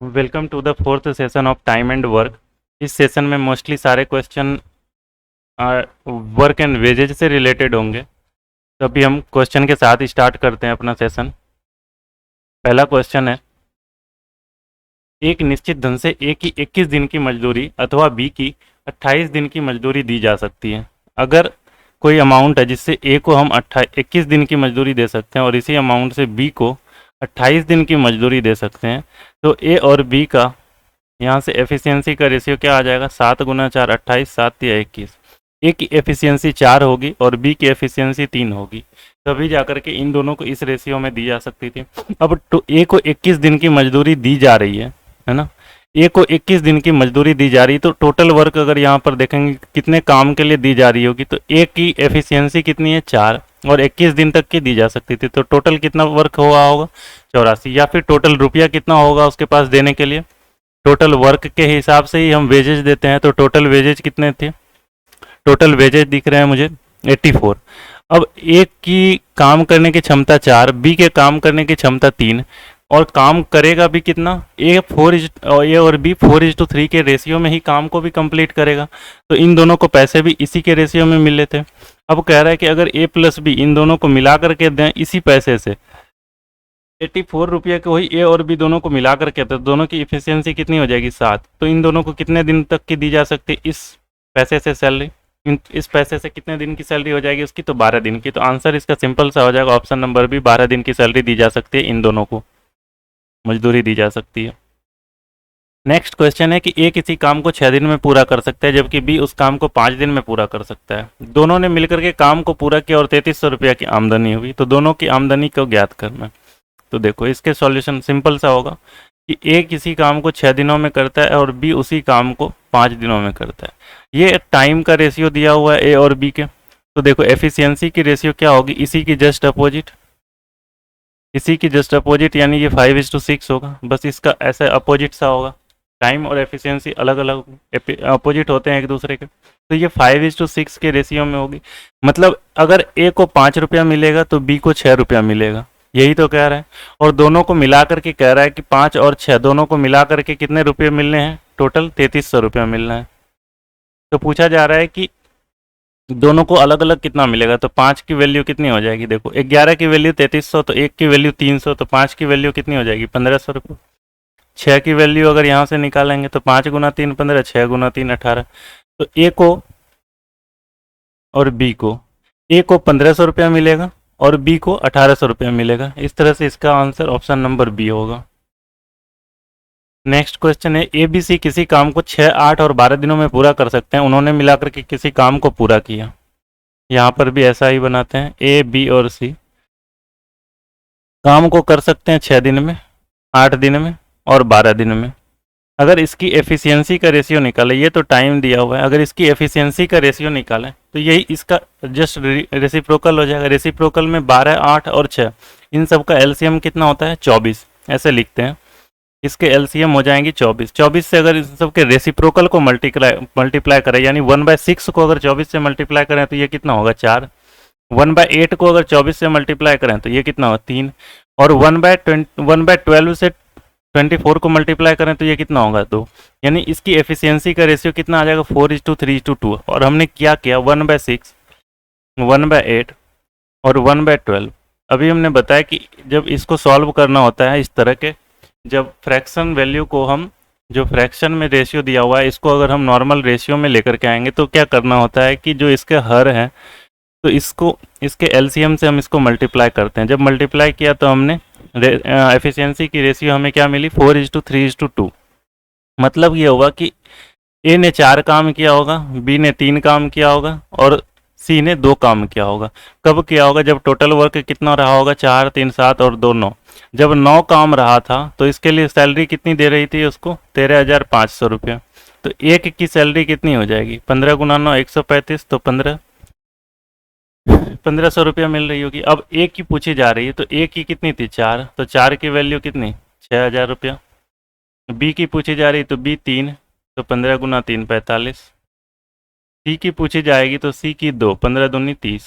Welcome to the fourth session of time and work. इस session में mostly सारे question work and wages से related होंगे। तो अभी हम क्वेश्चन के साथ स्टार्ट करते हैं अपना सेशन। पहला क्वेश्चन है, एक निश्चित धन से ए की 21 दिन की मजदूरी अथवा बी की 28 दिन की मजदूरी दी जा सकती है। अगर कोई अमाउंट है जिससे ए को हम 21 दिन की मजदूरी दे सकते हैं और इसी अमाउंट से बी को 28 दिन की मजदूरी दे सकते हैं, तो ए और बी का यहाँ से एफिशिएंसी का रेशियो क्या आ जाएगा? 7 गुना 4 28, 7 या 21। ए की एफिशिएंसी 4 होगी और बी की एफिशिएंसी 3 होगी, तभी जाकर के इन दोनों को इस रेशियो में दी जा सकती थी। अब तो ए को 21 दिन की मजदूरी दी जा रही है ना। ए को 21 दिन की मजदूरी दी जा रही है, तो टोटल वर्क अगर यहाँ पर देखेंगे कितने काम के लिए दी जा रही होगी, तो ए की एफिशिएंसी कितनी है? 4, और 21 दिन तक की दी जा सकती थी। तो टोटल कितना वर्क हुआ होगा? 84। या फिर टोटल रुपया कितना होगा उसके पास देने के लिए? टोटल वर्क के हिसाब से ही हम वेजेज देते हैं, तो टोटल वेजेज कितने थे? टोटल वेजेज दिख रहे हैं मुझे 84। अब ए की काम करने की क्षमता 4, बी के काम करने की क्षमता 3, और काम करेगा भी कितना? ए और बी 4:3 के रेशियो में ही काम को भी कंप्लीट करेगा। तो इन दोनों को पैसे भी इसी के रेशियो में मिले थे। अब कह रहा है कि अगर ए प्लस बी इन दोनों को मिला करके दें इसी पैसे से, 84 रुपये को ही ए और बी दोनों को मिला करके, तो दोनों की इफिशियंसी कितनी हो जाएगी? 7। तो इन दोनों को कितने दिन तक की दी जा सकती है इस पैसे से सैलरी? इस पैसे से कितने दिन की सैलरी हो जाएगी उसकी? तो 12 दिन की। तो आंसर इसका सिंपल सा हो जाएगा, ऑप्शन नंबर बी, 12 दिन की सैलरी दी जा सकती है, इन दोनों को मजदूरी दी जा सकती है। नेक्स्ट क्वेश्चन है कि ए किसी काम को 6 दिन में पूरा कर सकता है जबकि बी उस काम को 5 दिन में पूरा कर सकता है। दोनों ने मिलकर के काम को पूरा किया और 3300 रुपया की आमदनी हुई। तो दोनों की आमदनी को ज्ञात करना है। तो देखो इसके सॉल्यूशन सिंपल सा होगा कि ए किसी काम को 6 दिनों में करता है और बी उसी काम को 5 दिनों में करता है। ये टाइम का रेशियो दिया हुआ है ए और बी के। तो देखो एफिशिएंसी की रेशियो क्या होगी? इसी की जस्ट अपोजिट, इसी की जस्ट अपोजिट, यानी ये 5:6 होगा। बस इसका ऐसा अपोजिट सा होगा। टाइम और एफिशिएंसी अलग अलग अपोजिट होते हैं एक दूसरे के, तो ये 5:6 के रेशियो में होगी। मतलब अगर ए को 5 रुपया मिलेगा तो बी को 6 रुपया मिलेगा, यही तो कह रहा है। और दोनों को मिला करके कह रहा है कि 5 और 6 दोनों को मिला करके कितने रुपये मिलने हैं? टोटल 3300 रुपया मिलना है। तो पूछा जा रहा है कि दोनों को अलग अलग कितना मिलेगा। तो 5 की वैल्यू कितनी हो जाएगी? देखो 11 की वैल्यू 3300, तो 1 की वैल्यू 300, तो 5 की वैल्यू कितनी हो जाएगी? 1500 रुपये। 6 की वैल्यू अगर यहाँ से निकालेंगे तो 5 गुना 3 15, 6 गुना 3 18। तो ए को और बी को, ए को 1500 रुपया मिलेगा और बी को 1800 रुपया मिलेगा। इस तरह से इसका आंसर ऑप्शन नंबर बी होगा। नेक्स्ट क्वेश्चन है, ए बी सी किसी काम को 6, 8 और 12 दिनों में पूरा कर सकते हैं। उन्होंने मिलाकर के किसी काम को पूरा किया। यहाँ पर भी ऐसा ही बनाते हैं, ए बी और सी काम को कर सकते हैं 6 दिन में, 8 दिन में और 12 दिन में। अगर इसकी एफिशिएंसी का रेशियो निकालें, ये तो टाइम दिया हुआ है, अगर इसकी एफिशिएंसी का रेशियो निकालें तो यही इसका जस्ट रेसिप्रोकल हो जाएगा। रेसिप्रोकल में 12, 8 और 6, इन सब का एलसीएम कितना होता है? 24। ऐसे लिखते हैं, इसके एलसीएम हो जाएंगी 24। 24 से अगर इन सब के रेसिप्रोकल को मल्टीप्लाई करें, यानी 1/6 को अगर 24 से मल्टीप्लाई करें तो ये कितना होगा? 4। 1/8 को अगर 24 से मल्टीप्लाई करें तो ये कितना होगा? 3। और 1/12 से 24 को मल्टीप्लाई करें तो ये कितना होगा? 2। यानी इसकी एफिशिएंसी का रेशियो कितना आ जाएगा? 4:3:2। और हमने क्या किया? 1/6, 1/8 और 1/12। अभी हमने बताया कि जब इसको सॉल्व करना होता है इस तरह के, जब फ्रैक्शन वैल्यू को हम, जो फ्रैक्शन में रेशियो दिया हुआ है इसको अगर हम नॉर्मल रेशियो में लेकर के आएंगे तो क्या करना होता है कि जो इसके हर है तो इसको, इसके एलसीएम से हम इसको मल्टीप्लाई करते हैं। जब मल्टीप्लाई किया तो हमने एफिशिएंसी की रेशियो हमें क्या मिली? 4:3:2। मतलब ये होगा कि ए ने 4 काम किया होगा, बी ने 3 काम किया होगा और सी ने 2 काम किया होगा। कब किया होगा? जब टोटल वर्क कितना रहा होगा? 4, 3, 7 और 2, 9। जब 9 काम रहा था तो इसके लिए सैलरी कितनी दे रही थी उसको? 13,500 रुपया। तो एक की सैलरी कितनी हो जाएगी? 15 गुना 9 135, तो 1500 रुपया मिल रही होगी। अब ए की पूछी जा रही है, तो ए की कितनी थी? 4, तो 4 की वैल्यू कितनी? 6000 रुपया। बी की पूछी जा रही तो बी 3, तो 15 गुना 3 45। सी की पूछी जाएगी तो सी की 2, 15 दूनी 30।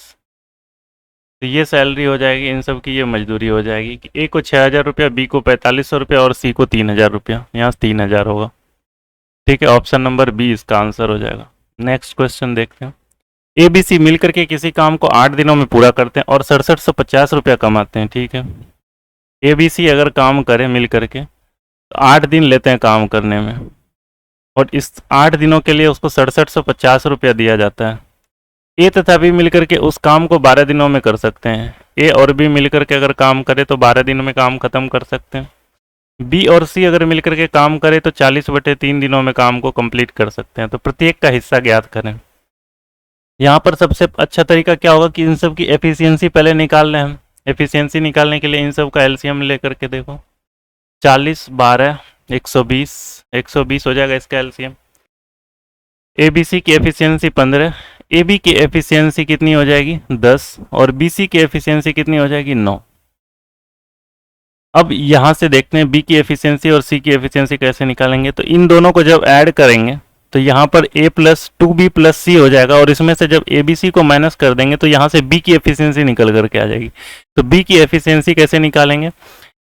तो ये सैलरी हो जाएगी, इन सब की ये मजदूरी हो जाएगी कि ए को 6,000 रुपया, बी को 4,500 रुपया और सी को 3,000 रुपया। यहाँ 3,000 होगा। ठीक है, ऑप्शन नंबर बी इसका आंसर हो जाएगा। नेक्स्ट क्वेश्चन देखते हैं। ए बी सी मिल करके किसी काम को 8 दिनों में पूरा करते हैं और 6750 रुपया कमाते हैं। ठीक है, ए बी सी अगर काम करे मिल करके तो 8 दिन लेते हैं काम करने में, और इस 8 दिनों के लिए उसको 6750 रुपया दिया जाता है। ए तथा बी मिलकर के उस काम को 12 दिनों में कर सकते हैं। ए और बी मिलकर के अगर काम करे तो 12 दिनों में काम खत्म कर सकते हैं। बी और सी अगर मिलकर के काम करे तो 40/3 दिनों में काम को कंप्लीट कर सकते हैं। तो प्रत्येक का हिस्सा ज्ञात करें। यहाँ पर सबसे अच्छा तरीका क्या होगा कि इन सब की एफिशिएंसी पहले निकाल लें हम। एफिशिएंसी निकालने के लिए इन सब का एलसीएम लेकर के देखो, 40 12 120 120 हो जाएगा इसका एलसीएम। ए बी सी की एफिशिएंसी 15, ए बी की एफिशिएंसी कितनी हो जाएगी 10, और बी सी की एफिशिएंसी कितनी हो जाएगी 9। अब यहाँ से देखते हैं बी की एफिशिएंसी और सी की एफिशिएंसी कैसे निकालेंगे। तो इन दोनों को जब ऐड करेंगे तो यहाँ पर a प्लस 2b प्लस सी हो जाएगा, और इसमें से जब ए बी सी को माइनस कर देंगे तो यहाँ से b की एफिशिएंसी निकल करके आ जाएगी। तो b की एफिशिएंसी कैसे निकालेंगे,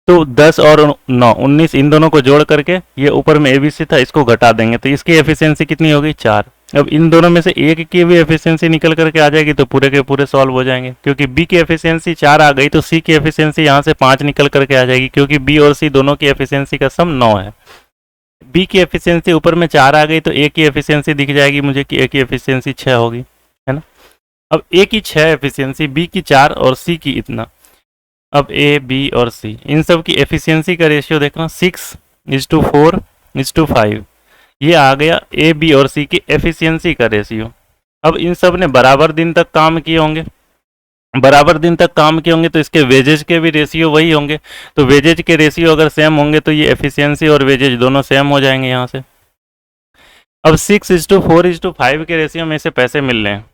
तो 10 और 9 19, इन दोनों को जोड़ करके ये ऊपर में ABC था इसको घटा देंगे तो इसकी एफिशिएंसी कितनी होगी 4। अब इन दोनों में से एक की भी एफिशिएंसी निकल करके आ जाएगी तो पूरे के पूरे सॉल्व हो जाएंगे। क्योंकि B की एफिशिएंसी 4 आ गई तो C की एफिशिएंसी यहाँ से 5 निकल करके आ जाएगी, क्योंकि B और C दोनों की एफिशिएंसी का सम 9 है। B की एफिशिएंसी ऊपर में 4 आ गई तो A की एफिशिएंसी दिख जाएगी मुझे कि A की एफिशिएंसी 6 होगी, है ना। अब A की 6 एफिशिएंसी, B की 4 और C की इतना। अब A, B और C इन सब की एफिशिएंसी का रेशियो देखना 6:4:5, ये आ गया A, B और C की एफिशिएंसी का रेशियो। अब इन सब ने बराबर दिन तक काम किए होंगे, बराबर दिन तक काम किए होंगे तो इसके वेजेज के भी रेशियो वही होंगे। तो वेजेज के रेशियो अगर सेम होंगे तो ये एफिशिएंसी और वेजेज दोनों सेम हो जाएंगे यहाँ से। अब 6:4:5 के रेशियो में से पैसे मिल रहे हैं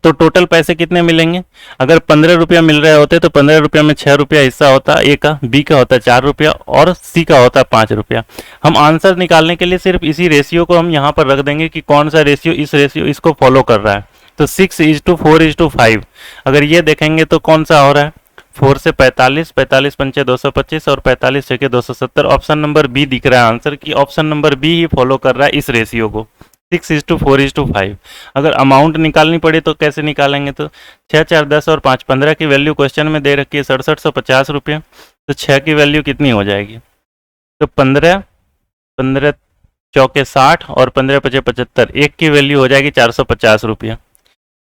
तो टोटल पैसे कितने मिलेंगे। अगर 15 रुपया मिल रहे होते तो 15 रुपया में 6 रुपया हिस्सा होता ए का, बी का होता 4 रुपया और सी का होता 5 रुपया। हम आंसर निकालने के लिए सिर्फ इसी रेशियो को हम यहाँ पर रख देंगे कि कौन सा रेशियो इस रेशियो इसको फॉलो कर रहा है। तो 6:4:5 अगर ये देखेंगे तो कौन सा हो रहा है 4 से 45, 45 पंचे 225 और 45 छके 270। ऑप्शन नंबर बी दिख रहा है आंसर कि ऑप्शन नंबर बी ही फॉलो कर रहा है इस रेशियो को 6:4:5। अगर अमाउंट निकालनी पड़े तो कैसे निकालेंगे, तो 6 4 10 और 5 15 की वैल्यू क्वेश्चन में दे रखी है 6750 रुपये। तो 6 की वैल्यू कितनी हो जाएगी, तो 15 15 चौके 60 और 15 पचे 75, एक की वैल्यू हो जाएगी 450 रुपये।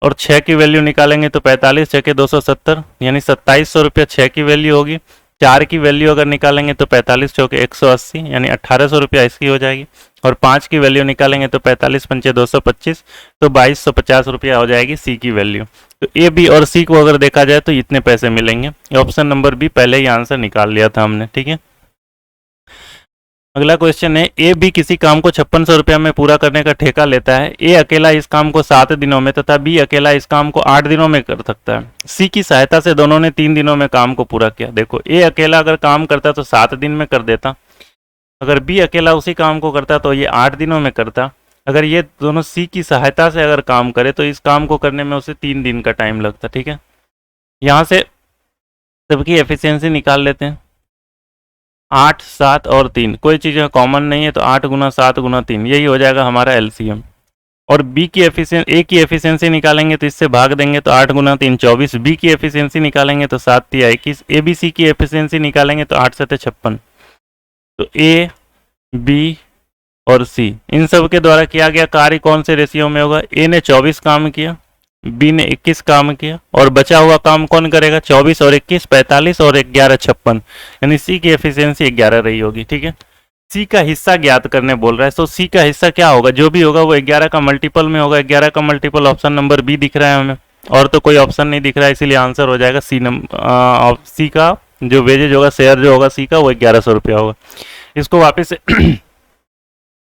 और 6 की वैल्यू निकालेंगे तो 45 छके 270 यानी 2700 रुपये 6 की वैल्यू होगी। 4 की वैल्यू अगर निकालेंगे तो 45 चौके 180 यानी 1800 रुपया इसकी हो जाएगी। और 5 की वैल्यू निकालेंगे तो 45 पंचे 225 तो 2250 रुपया हो जाएगी सी की वैल्यू। तो ए बी और सी को अगर देखा जाए तो इतने पैसे मिलेंगे। ऑप्शन नंबर बी पहले ही आंसर निकाल लिया था हमने, ठीक है। अगला क्वेश्चन है ए बी किसी काम को 5600 रुपया में पूरा करने का ठेका लेता है। ए अकेला इस काम को 7 दिनों में तथा बी अकेला इस काम को 8 दिनों में कर सकता है। सी की सहायता से दोनों ने 3 दिनों में काम को पूरा किया। देखो ए अकेला अगर काम करता तो 7 दिन में कर देता, अगर बी अकेला उसी काम को करता तो ये 8 दिनों में करता। अगर ये दोनों सी की सहायता से अगर काम करे तो इस काम को करने में उसे 3 दिन का टाइम लगता, ठीक है। यहाँ से सबकी एफिशिएंसी निकाल लेते हैं। 8 7 और 3 कोई चीज़ कॉमन नहीं है तो 8 गुना 7 गुना 3 यही हो जाएगा हमारा एलसीएम। और बी की एफिशिएंसी ए की एफिशिएंसी निकालेंगे तो इससे भाग देंगे तो 8 गुना 3 24, बी की एफिशिएंसी निकालेंगे तो 7 3 21, ए बी सी की एफिशिएंसी निकालेंगे तो 8 7 56। तो ए बी और सी इन सब के द्वारा किया गया कार्य कौन से रेशियो में होगा। ए ने 24 काम किया, बी ने 21 काम किया और बचा हुआ काम कौन करेगा 24 और 21 45 और 11 56, यानी सी की एफिशिएंसी 11 रही होगी, ठीक है। सी का हिस्सा ज्ञात करने बोल रहा है, तो सी का हिस्सा क्या होगा, जो भी होगा वो 11 का मल्टीपल में होगा। 11 का मल्टीपल ऑप्शन नंबर बी दिख रहा है हमें, और तो कोई ऑप्शन नहीं दिख रहा है, इसीलिए आंसर हो जाएगा सी का जो वेजेज होगा शेयर जो होगा सी का वो 1100 रुपया होगा। इसको वापस से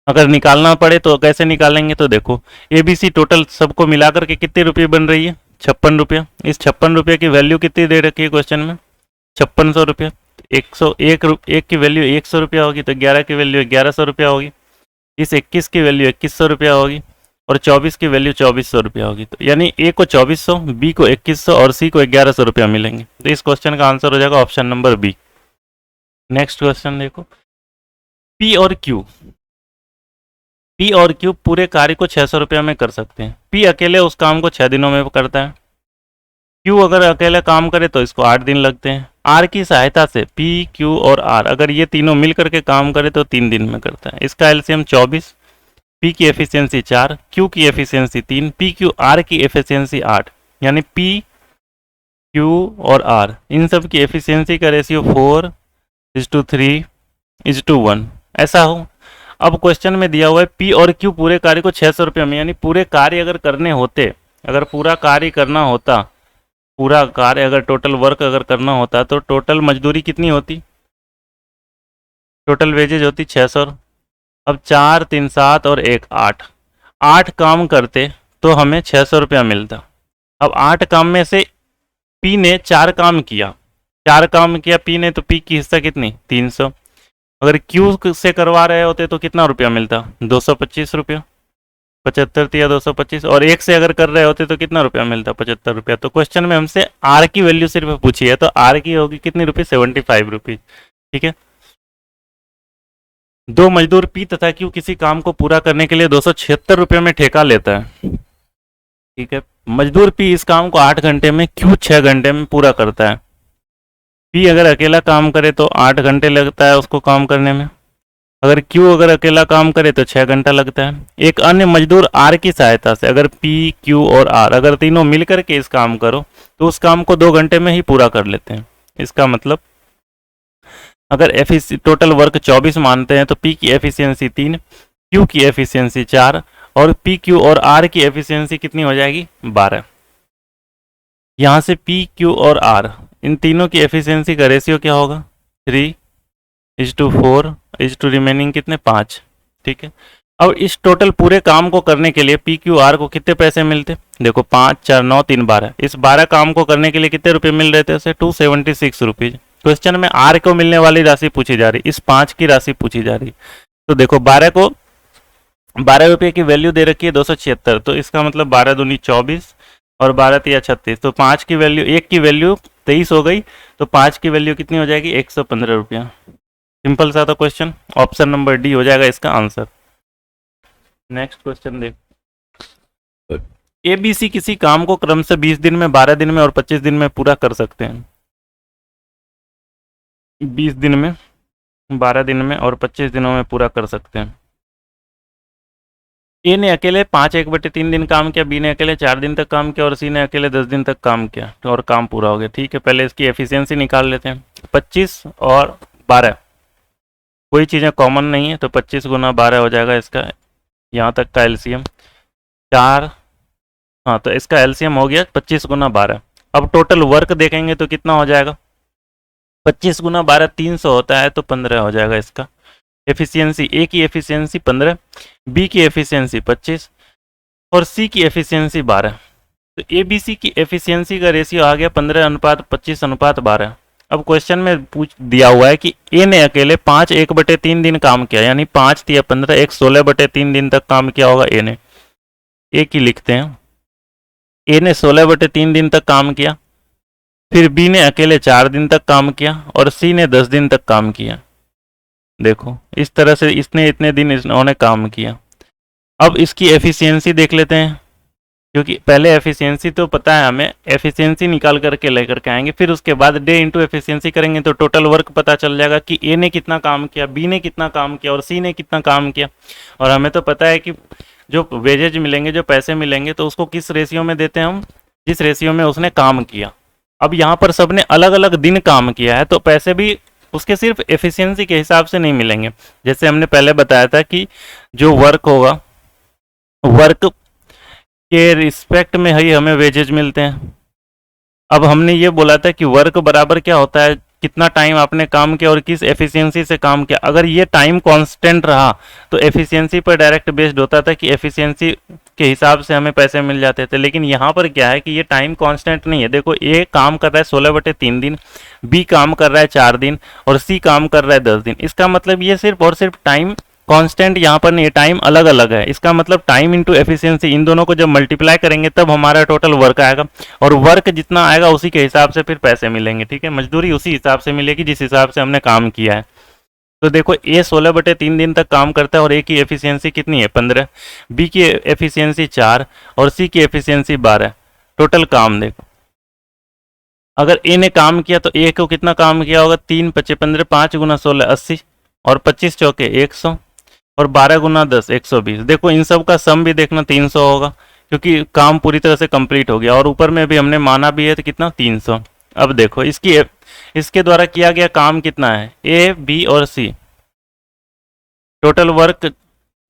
अगर निकालना पड़े तो कैसे निकालेंगे, तो देखो ए बी सी टोटल सबको मिलाकर के कितने रुपये बन रही है 56 रुपया। इस 56 रुपये की वैल्यू कितनी दे रखी है क्वेश्चन में 5600 रुपया। 1 की वैल्यू 100 रुपया होगी तो 11 की वैल्यू 1100 रुपया होगी। इस 21 की वैल्यू 2100 रुपया होगी और 24 की वैल्यू 2400 रुपया होगी। तो यानी ए को 2400, बी को 2100 और सी को 1100 रुपया मिलेंगे। तो इस क्वेश्चन का आंसर हो जाएगा option number B. Next question देखो, पी और क्यू। पी और क्यू पूरे कार्य को 600 रुपया में कर सकते हैं। पी अकेले उस काम को 6 दिनों में करता है। क्यू अगर अकेले काम करे तो इसको 8 दिन लगते हैं। आर की सहायता से पी, क्यू और आर अगर ये तीनों मिल करके काम करे तो 3 दिन में करता है। इसका एलसीएम 24, पी की एफिशिएंसी 4, क्यू की एफिशिएंसी 3, पी क्यू आर की एफिशिएंसी 8, यानी पी, क्यू और आर इन सब की एफिशिएंसी का रेशियो 4:3:1 ऐसा हो। अब क्वेश्चन में दिया हुआ है पी और क्यू पूरे कार्य को 600 रुपये में, यानी पूरे कार्य अगर करने होते, अगर पूरा कार्य करना होता, पूरा कार्य अगर टोटल वर्क अगर करना होता तो टोटल मजदूरी कितनी होती, टोटल वेजेज होती 600। अब 4, 3, 7 और 1 8, 8 काम करते तो हमें 600 रुपया मिलता। अब 8 काम में से पी ने 4 काम किया, 4 काम किया पी ने, तो पी की हिस्सा कितनी 300। अगर क्यू से करवा रहे होते तो कितना रुपया मिलता 225 रुपया, 75 या 225। और 1 से अगर कर रहे होते तो कितना रुपया मिलता 75 रुपया। तो क्वेश्चन में हमसे आर की वैल्यू सिर्फ पूछी है, तो आर की होगी कितनी रुपये 75 रुपीज। ठीक है, दो मजदूर पी तथा क्यू किसी काम को पूरा करने के लिए 276 रुपये में ठेका लेता है। ठीक है, मजदूर पी इस काम को 8 घंटे में, क्यू 6 घंटे में पूरा करता है। पी अगर अकेला काम करे तो 8 घंटे लगता है उसको काम करने में। अगर क्यू अगर अकेला काम करे तो 6 घंटा लगता है। एक अन्य मजदूर आर की सहायता से, अगर पी, क्यू और आर अगर तीनों मिल करके इस काम करो तो उस काम को 2 घंटे में ही पूरा कर लेते हैं। इसका मतलब अगर टोटल वर्क 24 मानते हैं तो पी की एफिशिएंसी 3, क्यू की एफिशिएंसी 4 और पी, क्यू और आर की एफिशिएंसी कितनी हो जाएगी 12। यहाँ से पी, क्यू और आर इन तीनों की एफिशिएंसी का रेशियो क्या होगा 3:4 रिमेनिंग कितने 5। ठीक है, अब इस टोटल पूरे काम को करने के लिए पी, क्यू, आर को कितने पैसे मिलते, देखो 5, 4, 9, 3, 12। इस 12 काम को करने के लिए कितने रुपए मिल रहे थे उसे 276 रुपीज। क्वेश्चन में आर को मिलने वाली राशि पूछी जा रही, इस 5 की राशि पूछी जा रही। तो देखो 12 रुपये की वैल्यू दे रखी है 276, तो इसका मतलब 12 दूनी 24 और 12 तिया 36, तो 5 की वैल्यू, 1 की वैल्यू 23 हो गई, तो 5 की वैल्यू कितनी हो जाएगी 115 रुपया। सिंपल सा था क्वेश्चन, ऑप्शन नंबर डी हो जाएगा इसका आंसर। नेक्स्ट क्वेश्चन देख, एबीसी किसी काम को क्रम से 20 दिन में, 12 दिन में और 25 दिन में पूरा कर सकते हैं। 20 दिन में, 12 दिन में और 25 दिनों में पूरा कर सकते हैं। ए ने अकेले 5/1/3 दिन काम किया, बी ने अकेले 4 दिन तक काम किया और सी ने अकेले 10 दिन तक काम किया, तो और काम पूरा हो गया। ठीक है, पहले इसकी एफिशिएंसी निकाल लेते हैं। 25 और 12 कोई चीज़ें कॉमन नहीं है, तो 25 गुना 12 हो जाएगा इसका यहाँ तक का एलसीएम 4। हाँ, तो इसका एलसीएम हो गया 25 गुना 12। अब टोटल वर्क देखेंगे तो कितना हो जाएगा 25 गुना 12 300 होता है, तो 15 हो जाएगा इसका। एफिशिएंसी, ए की एफिशिएंसी 15, बी की एफिशिएंसी 25 और सी की एफिशिएंसी 12। तो ए बी सी की एफिशिएंसी का रेशियो आ गया 15:25:12। अब क्वेश्चन में पूछ दिया हुआ है कि ए ने अकेले 5/1/3 दिन काम किया, यानी 5 तिया 15, 16/3 दिन तक काम किया होगा ए ने। ए की लिखते हैं, ए ने 16/3 दिन तक काम किया, फिर बी ने अकेले 4 दिन तक काम किया और सी ने 10 दिन तक काम किया। देखो इस तरह से इसने इतने दिन इन्होंने काम किया। अब इसकी एफिशिएंसी देख लेते हैं, क्योंकि पहले एफिशिएंसी तो पता है हमें, एफिशिएंसी निकाल करके लेकर के आएंगे, फिर उसके बाद डे इंटू एफिशिएंसी करेंगे तो टोटल वर्क पता चल जाएगा कि ए ने कितना काम किया, बी ने कितना काम किया और सी ने कितना काम किया। और हमें तो पता है कि जो वेजेज मिलेंगे, जो पैसे मिलेंगे, तो उसको किस रेशियो में देते हैं हम, जिस रेशियो में उसने काम किया। अब यहाँ पर सबने अलग अलग दिन काम किया है, तो पैसे भी उसके सिर्फ एफिशिएंसी के हिसाब से नहीं मिलेंगे। जैसे हमने पहले बताया था कि जो वर्क होगा, वर्क के रिस्पेक्ट में ही हमें वेजेज मिलते हैं। अब हमने ये बोला था कि वर्क बराबर क्या होता है, कितना टाइम आपने काम किया और किस एफिशिएंसी से काम किया। अगर ये टाइम कांस्टेंट रहा तो एफिशिएंसी पर डायरेक्ट बेस्ड होता था कि एफिशिएंसी के हिसाब से हमें पैसे मिल जाते थे। लेकिन यहाँ पर क्या है कि ये टाइम कांस्टेंट नहीं है। देखो ए काम कर रहा है 16/3 दिन, बी काम कर रहा है 4 दिन और सी काम कर रहा है 10 दिन। इसका मतलब ये सिर्फ और सिर्फ टाइम कांस्टेंट यहाँ पर नहीं, टाइम अलग अलग है। इसका मतलब टाइम इंटू एफिशिएंसी, इन दोनों को जब मल्टीप्लाई करेंगे तब हमारा टोटल वर्क आएगा, और वर्क जितना आएगा उसी के हिसाब से फिर पैसे मिलेंगे। ठीक है, मजदूरी उसी हिसाब से मिलेगी जिस हिसाब से हमने काम किया है। तो देखो ए 16/3 दिन तक काम करता है और ए की एफिशिएंसी कितनी है 15, बी की एफिशिएंसी 4 और सी की एफिशिएंसी 12। टोटल काम देखो, अगर ए ने काम किया तो ए को कितना काम किया होगा, 3 × 15, 5 × 16 80, और 25 चौके 100, और 12 × 10 120। देखो इन सब का सम भी देखना 300 होगा, क्योंकि काम पूरी तरह से कंप्लीट हो गया, और ऊपर में भी हमने माना भी है तो कितना 300। अब देखो इसके द्वारा किया गया काम कितना है, ए बी और सी, टोटल वर्क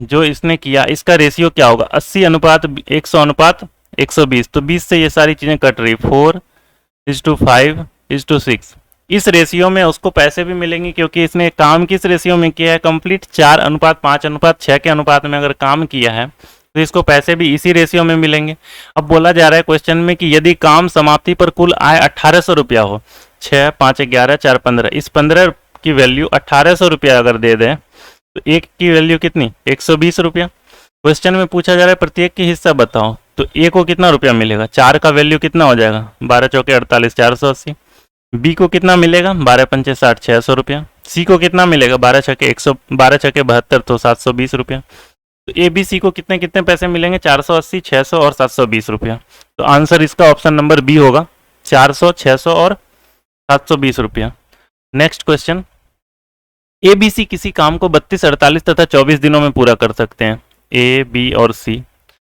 जो इसने किया इसका रेशियो क्या होगा, 80:100:120। तो 20 से ये सारी चीजें कट रही, 4:5:6। इस रेशियो में उसको पैसे भी मिलेंगे, क्योंकि इसने काम किस रेशियो में किया है, कंप्लीट 4:5:6 के अनुपात में अगर काम किया है तो इसको पैसे भी इसी रेशियो में मिलेंगे। अब बोला जा रहा है क्वेश्चन में कि यदि काम समाप्ति पर कुल आय 1800 रुपया हो, 6, 5, 11, 4, 15, इस 15 की वैल्यू 1800 रुपया अगर दे दें तो एक की वैल्यू कितनी, 120 रुपया। क्वेश्चन में पूछा जा रहा है प्रत्येक की हिस्सा बताओ, तो ए को कितना रुपया मिलेगा, 4 का वैल्यू कितना हो जाएगा, 12 चौके 48, 480। बी को कितना मिलेगा, 12 पंचे 60, 600 रुपया। सी को कितना मिलेगा, 12 छके 72, तो 720 रुपया। तो ए बी सी को कितने कितने पैसे मिलेंगे, 480, 600 और 720 रुपया। तो आंसर इसका ऑप्शन नंबर बी होगा, 400, 600 और 720 रुपया। Next question, A B C किसी काम को 32, 48 तथा 24 दिनों में पूरा कर सकते हैं। ए बी और सी,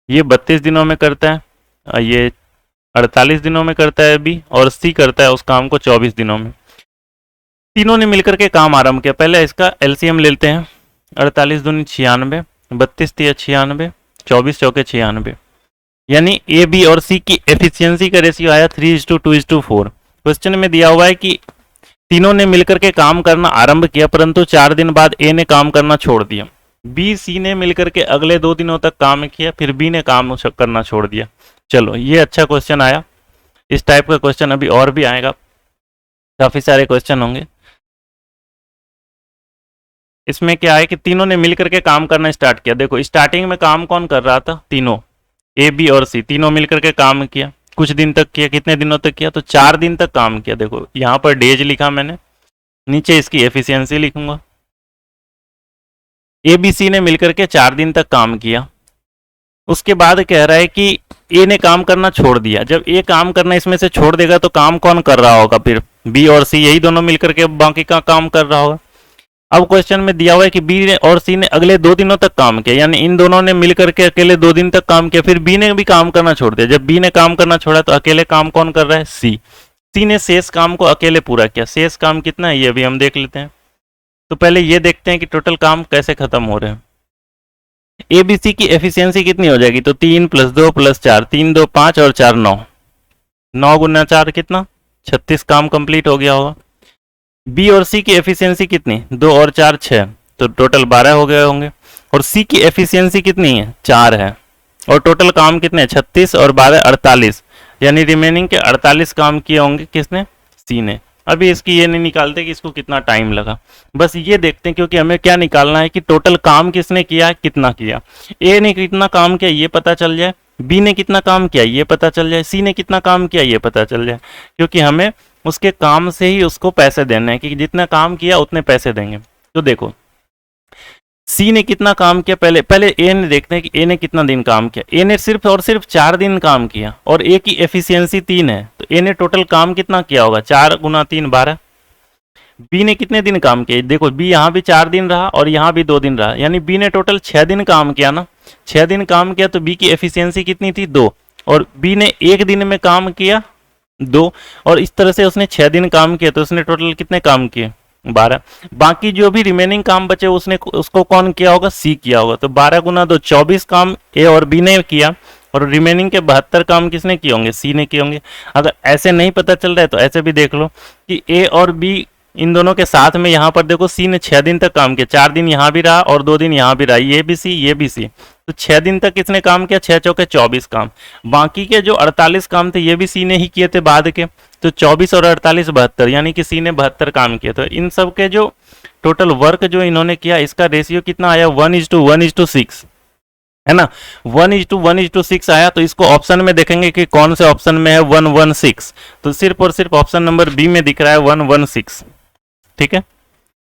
ये 32 दिनों में करता है, ये 48 दिनों में करता है बी, और सी करता है उस काम को 24 दिनों में। तीनों ने मिलकर के काम आरंभ किया। पहले इसका एलसीएम लेते हैं, 48 दूनी 96, 32 तिया 96, 24 चौके 96। यानी ए बी और सी की एफिशिएंसी का रेशियो आया 3:2:4। क्वेश्चन में दिया हुआ है कि तीनों ने मिलकर के काम करना आरंभ किया, परंतु 4 दिन बाद ए ने काम करना छोड़ दिया। बी सी ने मिलकर के अगले 2 दिनों तक काम किया, फिर बी ने काम करना छोड़ दिया। चलो ये अच्छा क्वेश्चन आया। इस टाइप का क्वेश्चन अभी और भी आएगा, काफी सारे क्वेश्चन होंगे। इसमें क्या है कि तीनों ने मिलकर के काम करना स्टार्ट किया। देखो स्टार्टिंग में काम कौन कर रहा था, तीनों, ए बी और सी, तीनों मिलकर के काम किया। कुछ दिन तक किया, कितने दिनों तक किया, तो 4 दिन तक काम किया। देखो यहाँ पर डेज लिखा मैंने, नीचे इसकी एफिशिएंसी लिखूंगा। ए बी सी ने मिलकर के 4 दिन तक काम किया। उसके बाद कह रहा है कि ए ने काम करना छोड़ दिया। जब ए काम करना इसमें से छोड़ देगा तो काम कौन कर रहा होगा, फिर बी और सी, यही दोनों मिलकर के बाकी का काम कर रहा होगा। अब क्वेश्चन में दिया हुआ है कि बी ने और सी ने अगले 2 दिनों तक काम किया, यानी इन दोनों ने मिलकर के अकेले 2 दिन तक काम किया, फिर बी ने भी काम करना छोड़ दिया। जब बी ने काम करना छोड़ा तो अकेले काम कौन कर रहा है, सी। सी ने शेष काम को अकेले पूरा किया। शेष काम कितना है ये भी हम देख लेते हैं। तो पहले ये देखते हैं कि टोटल काम कैसे खत्म हो रहे हैं। ए बी सी की एफिशिएंसी कितनी हो जाएगी, तो 3 + 2 + 4, 3 2 5 और 4 9, 9 × 4 कितना, 36 काम कंप्लीट हो गया होगा। बी और सी की एफिशिएंसी कितनी, 2 और 4 6, तो टोटल 12 हो गए होंगे। और सी की एफिशिएंसी कितनी है, 4 है। और टोटल काम कितने, 36 और 12 48, यानी रिमेनिंग के 48 काम किए होंगे किसने, सी ने। अभी इसकी ये नहीं निकालते कि इसको कितना टाइम लगा, बस ये देखते हैं, क्योंकि हमें क्या निकालना है कि टोटल काम किसने किया, कितना किया। ए ने कितना काम किया ये पता चल जाए, बी ने कितना काम किया ये पता चल जाए, सी ने कितना काम किया ये पता चल जाए, क्योंकि हमें उसके काम से ही उसको पैसे देने हैं, कि जितना काम किया उतने पैसे देंगे। तो देखो सी ने कितना काम किया, पहले ए ने देखते हैं कि ए ने कितना दिन काम किया। ए ने सिर्फ और सिर्फ 4 दिन काम किया, और ए की एफिशिएंसी 3 है, तो ए ने टोटल काम कितना किया होगा, 4 × 3 12। बी ने कितने दिन काम किया, देखो बी यहाँ भी 4 दिन रहा और यहाँ भी 2 दिन रहा, यानी बी ने टोटल 6 दिन काम किया ना। 6 दिन काम किया तो बी की एफिशिएंसी कितनी थी, 2, और बी ने 1 दिन में काम किया 2, और इस तरह से उसने 6 दिन काम किया, तो उसने टोटल कितने काम किए, 12। बाकी जो भी रिमेनिंग काम बचे उसको कौन किया होगा, सी किया होगा। तो 12 × 2 24 काम ए और बी ने किया, और रिमेनिंग के 72 काम किसने किए होंगे, सी ने किए होंगे। अगर ऐसे नहीं पता चल रहा है तो ऐसे भी देख लो कि ए और बी इन दोनों के साथ में, यहाँ पर देखो सी ने 6 दिन तक काम किया, 4 दिन यहाँ भी रहा और 2 दिन यहाँ भी रहा, ये भी सी। तो 6 दिन तक किसने काम किया, 6 चौके 24 काम। बाकी के जो 48 काम थे ये भी सी ने ही किए थे बाद के, तो 24 और 48 72, यानी कि सी ने 72 काम किए। तो इन सब के जो टोटल वर्क जो इन्होंने किया इसका रेशियो कितना आया 1:1:6, है ना। 1:1:6 आया, तो इसको ऑप्शन में देखेंगे कि कौन से ऑप्शन में है 116, तो सिर्फ और सिर्फ ऑप्शन नंबर बी में दिख रहा है 116, ठीक है,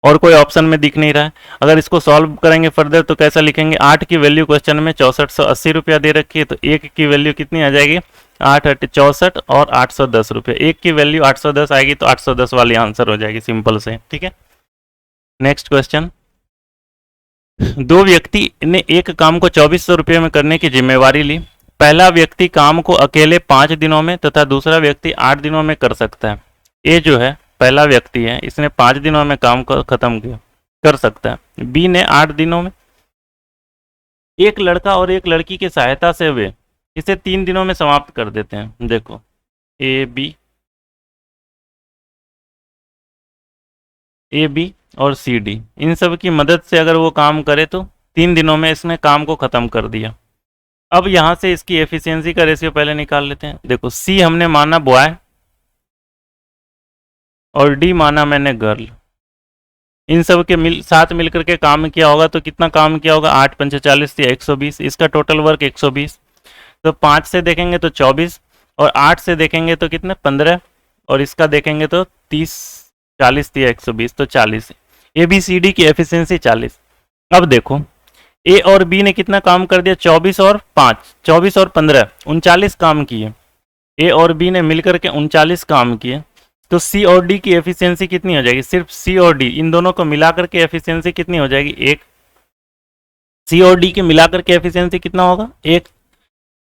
और कोई ऑप्शन में दिख नहीं रहा है। अगर इसको सॉल्व करेंगे फर्दर तो कैसा लिखेंगे, 8 की वैल्यू क्वेश्चन में 6480 रुपया दे रखी है, तो 1 की वैल्यू कितनी आ जाएगी 8 8 64 और 810 रुपये, 1 की वैल्यू 810 आएगी तो 810 वाली आंसर हो जाएगी, सिंपल से, ठीक है। नेक्स्ट क्वेश्चन, दो व्यक्ति ने एक काम को 2400 रुपये में करने की जिम्मेवारी ली। पहला व्यक्ति काम को अकेले 5 दिनों में तथा दूसरा व्यक्ति 8 दिनों में कर सकता है। ए जो है पहला व्यक्ति है, इसने 5 दिनों में काम को खत्म किया, कर सकता है। बी ने 8 दिनों में। एक लड़का और एक लड़की की सहायता से वे इसे 3 दिनों में समाप्त कर देते हैं। देखो ए बी और सी डी, इन सब की मदद से अगर वो काम करे तो 3 दिनों में इसने काम को ख़त्म कर दिया। अब यहाँ से इसकी एफिशिएंसी का रेशियो पहले निकाल लेते हैं। देखो सी हमने माना बॉय और डी माना मैंने गर्ल, इन सब के साथ मिलकर के काम किया होगा तो कितना काम किया होगा 8 5 40 या 120, इसका टोटल वर्क 120। तो 5 से देखेंगे तो 24 और 8 से देखेंगे तो कितने 15 और इसका देखेंगे तो 30 40 या 120 तो 40। ए बी सी डी की एफिशिएंसी 40। अब देखो ए और बी ने कितना काम कर दिया 24 और 15 39 काम किए। ए और बी ने मिलकर के 39 काम किए, तो सी और डी की एफिशिएंसी कितनी हो जाएगी, सिर्फ सी और डी इन दोनों को मिलाकर के एफिशिएंसी कितनी हो जाएगी 1। सी और डी के मिलाकर के एफिशिएंसी कितना होगा 1,